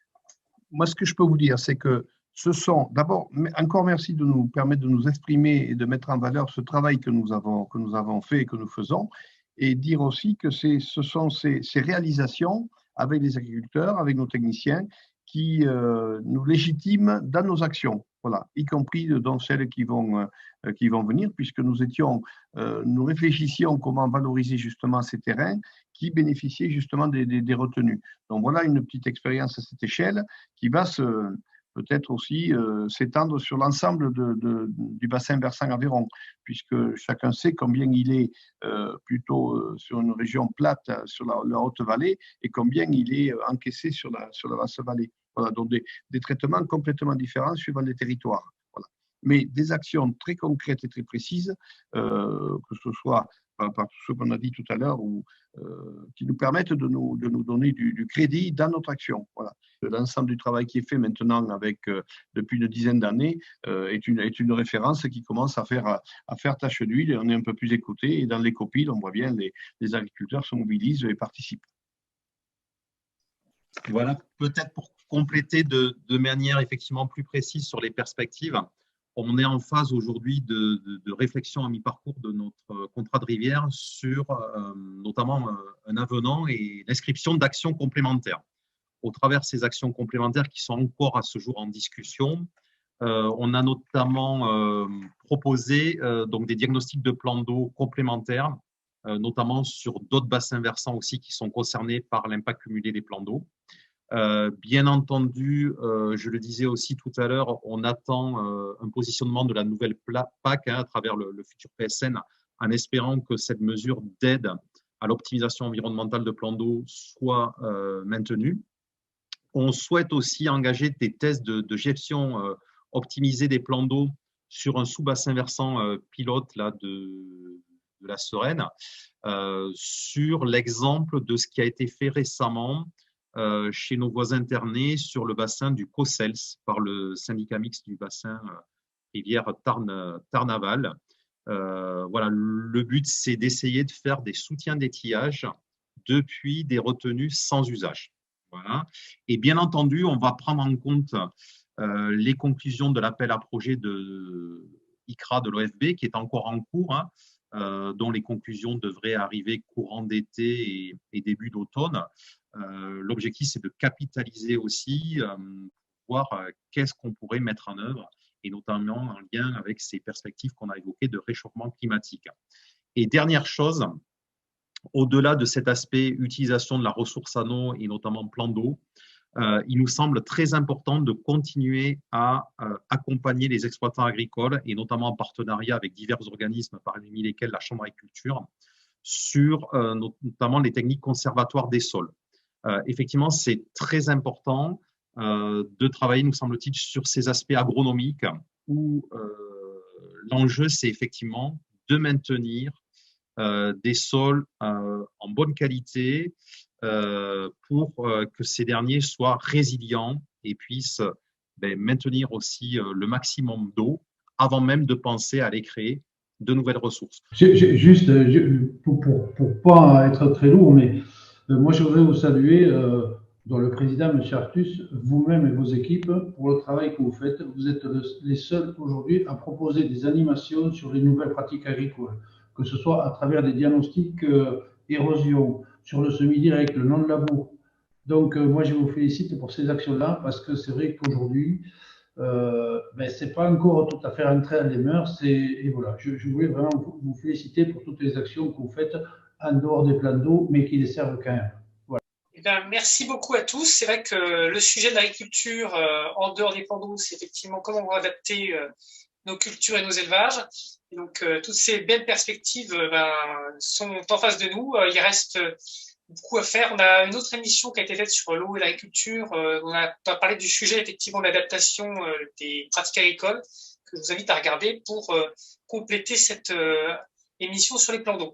Moi, ce que je peux vous dire, c'est que ce sont, d'abord, encore merci de nous permettre de nous exprimer et de mettre en valeur ce travail que nous avons fait et que nous faisons, et dire aussi que ce sont ces réalisations avec les agriculteurs, avec nos techniciens, qui nous légitiment dans nos actions, voilà, y compris dans celles qui vont venir, puisque nous réfléchissions comment valoriser justement ces terrains qui bénéficiaient justement des retenues. Donc voilà une petite expérience à cette échelle qui va peut-être aussi s'étendre sur l'ensemble du bassin versant Aveyron, puisque chacun sait combien il est plutôt sur une région plate, sur la haute vallée, et combien il est encaissé sur la basse vallée. Voilà, donc des traitements complètement différents suivant les territoires. Voilà. Mais des actions très concrètes et très précises, que ce soit par tout ce qu'on a dit tout à l'heure, qui nous permettent de nous donner du crédit dans notre action. Voilà. L'ensemble du travail qui est fait maintenant depuis une dizaine d'années est une référence qui commence à faire tache d'huile. On est un peu plus écouté et dans les copiles, on voit bien les agriculteurs se mobilisent et participent. Voilà, peut-être pour compléter de manière effectivement plus précise sur les perspectives, on est en phase aujourd'hui de réflexion à mi-parcours de notre contrat de rivière sur notamment un avenant et l'inscription d'actions complémentaires. Au travers de ces actions complémentaires qui sont encore à ce jour en discussion, on a notamment proposé donc des diagnostics de plans d'eau complémentaires, notamment sur d'autres bassins versants aussi qui sont concernés par l'impact cumulé des plans d'eau. Bien entendu, je le disais aussi tout à l'heure, on attend un positionnement de la nouvelle PAC à travers le futur PSN, en espérant que cette mesure d'aide à l'optimisation environnementale de plans d'eau soit maintenue. On souhaite aussi engager des tests de gestion optimisée des plans d'eau sur un sous-bassin versant pilote là, de la Sereine, sur l'exemple de ce qui a été fait récemment chez nos voisins ternais sur le bassin du Cossels par le syndicat mixte du bassin rivière Tarn-Aval. Voilà, le but, c'est d'essayer de faire des soutiens d'étiage depuis des retenues sans usage. Voilà. Et bien entendu, on va prendre en compte les conclusions de l'appel à projet de ICRA de l'OFB qui est encore en cours, hein, dont les conclusions devraient arriver courant d'été et début d'automne. L'objectif, c'est de capitaliser aussi, voir qu'est-ce qu'on pourrait mettre en œuvre, et notamment en lien avec ces perspectives qu'on a évoquées de réchauffement climatique. Et dernière chose, au-delà de cet aspect utilisation de la ressource en eau et notamment plan d'eau, il nous semble très important de continuer à accompagner les exploitants agricoles et notamment en partenariat avec divers organismes, parmi lesquels la Chambre d'agriculture, sur notamment les techniques conservatoires des sols. Effectivement, c'est très important de travailler, nous semble-t-il, sur ces aspects agronomiques où l'enjeu, c'est effectivement de maintenir des sols en bonne qualité pour que ces derniers soient résilients et puissent maintenir aussi le maximum d'eau avant même de penser à aller créer de nouvelles ressources. Juste, pour pas être très lourd, mais moi je voudrais vous saluer, dont le président, M. Artus, vous-même et vos équipes, pour le travail que vous faites. Vous êtes les seuls aujourd'hui à proposer des animations sur les nouvelles pratiques agricoles, que ce soit à travers des diagnostics érosion, sur le semi-direct, le non-labour. Donc moi je vous félicite pour ces actions-là, parce que c'est vrai qu'aujourd'hui, c'est pas encore tout à fait rentré dans les mœurs. Et voilà, je voulais vraiment vous féliciter pour toutes les actions que vous faites en dehors des plans d'eau, mais qui les servent quand même. Voilà. Eh bien, merci beaucoup à tous. C'est vrai que le sujet de l'agriculture en dehors des plans d'eau, c'est effectivement comment on va adapter nos cultures et nos élevages. Et donc, toutes ces belles perspectives sont en face de nous. Il reste beaucoup à faire. On a une autre émission qui a été faite sur l'eau et l'agriculture. On a parlé du sujet, effectivement, de l'adaptation des pratiques agricoles, que je vous invite à regarder pour compléter cette émission sur les plans d'eau.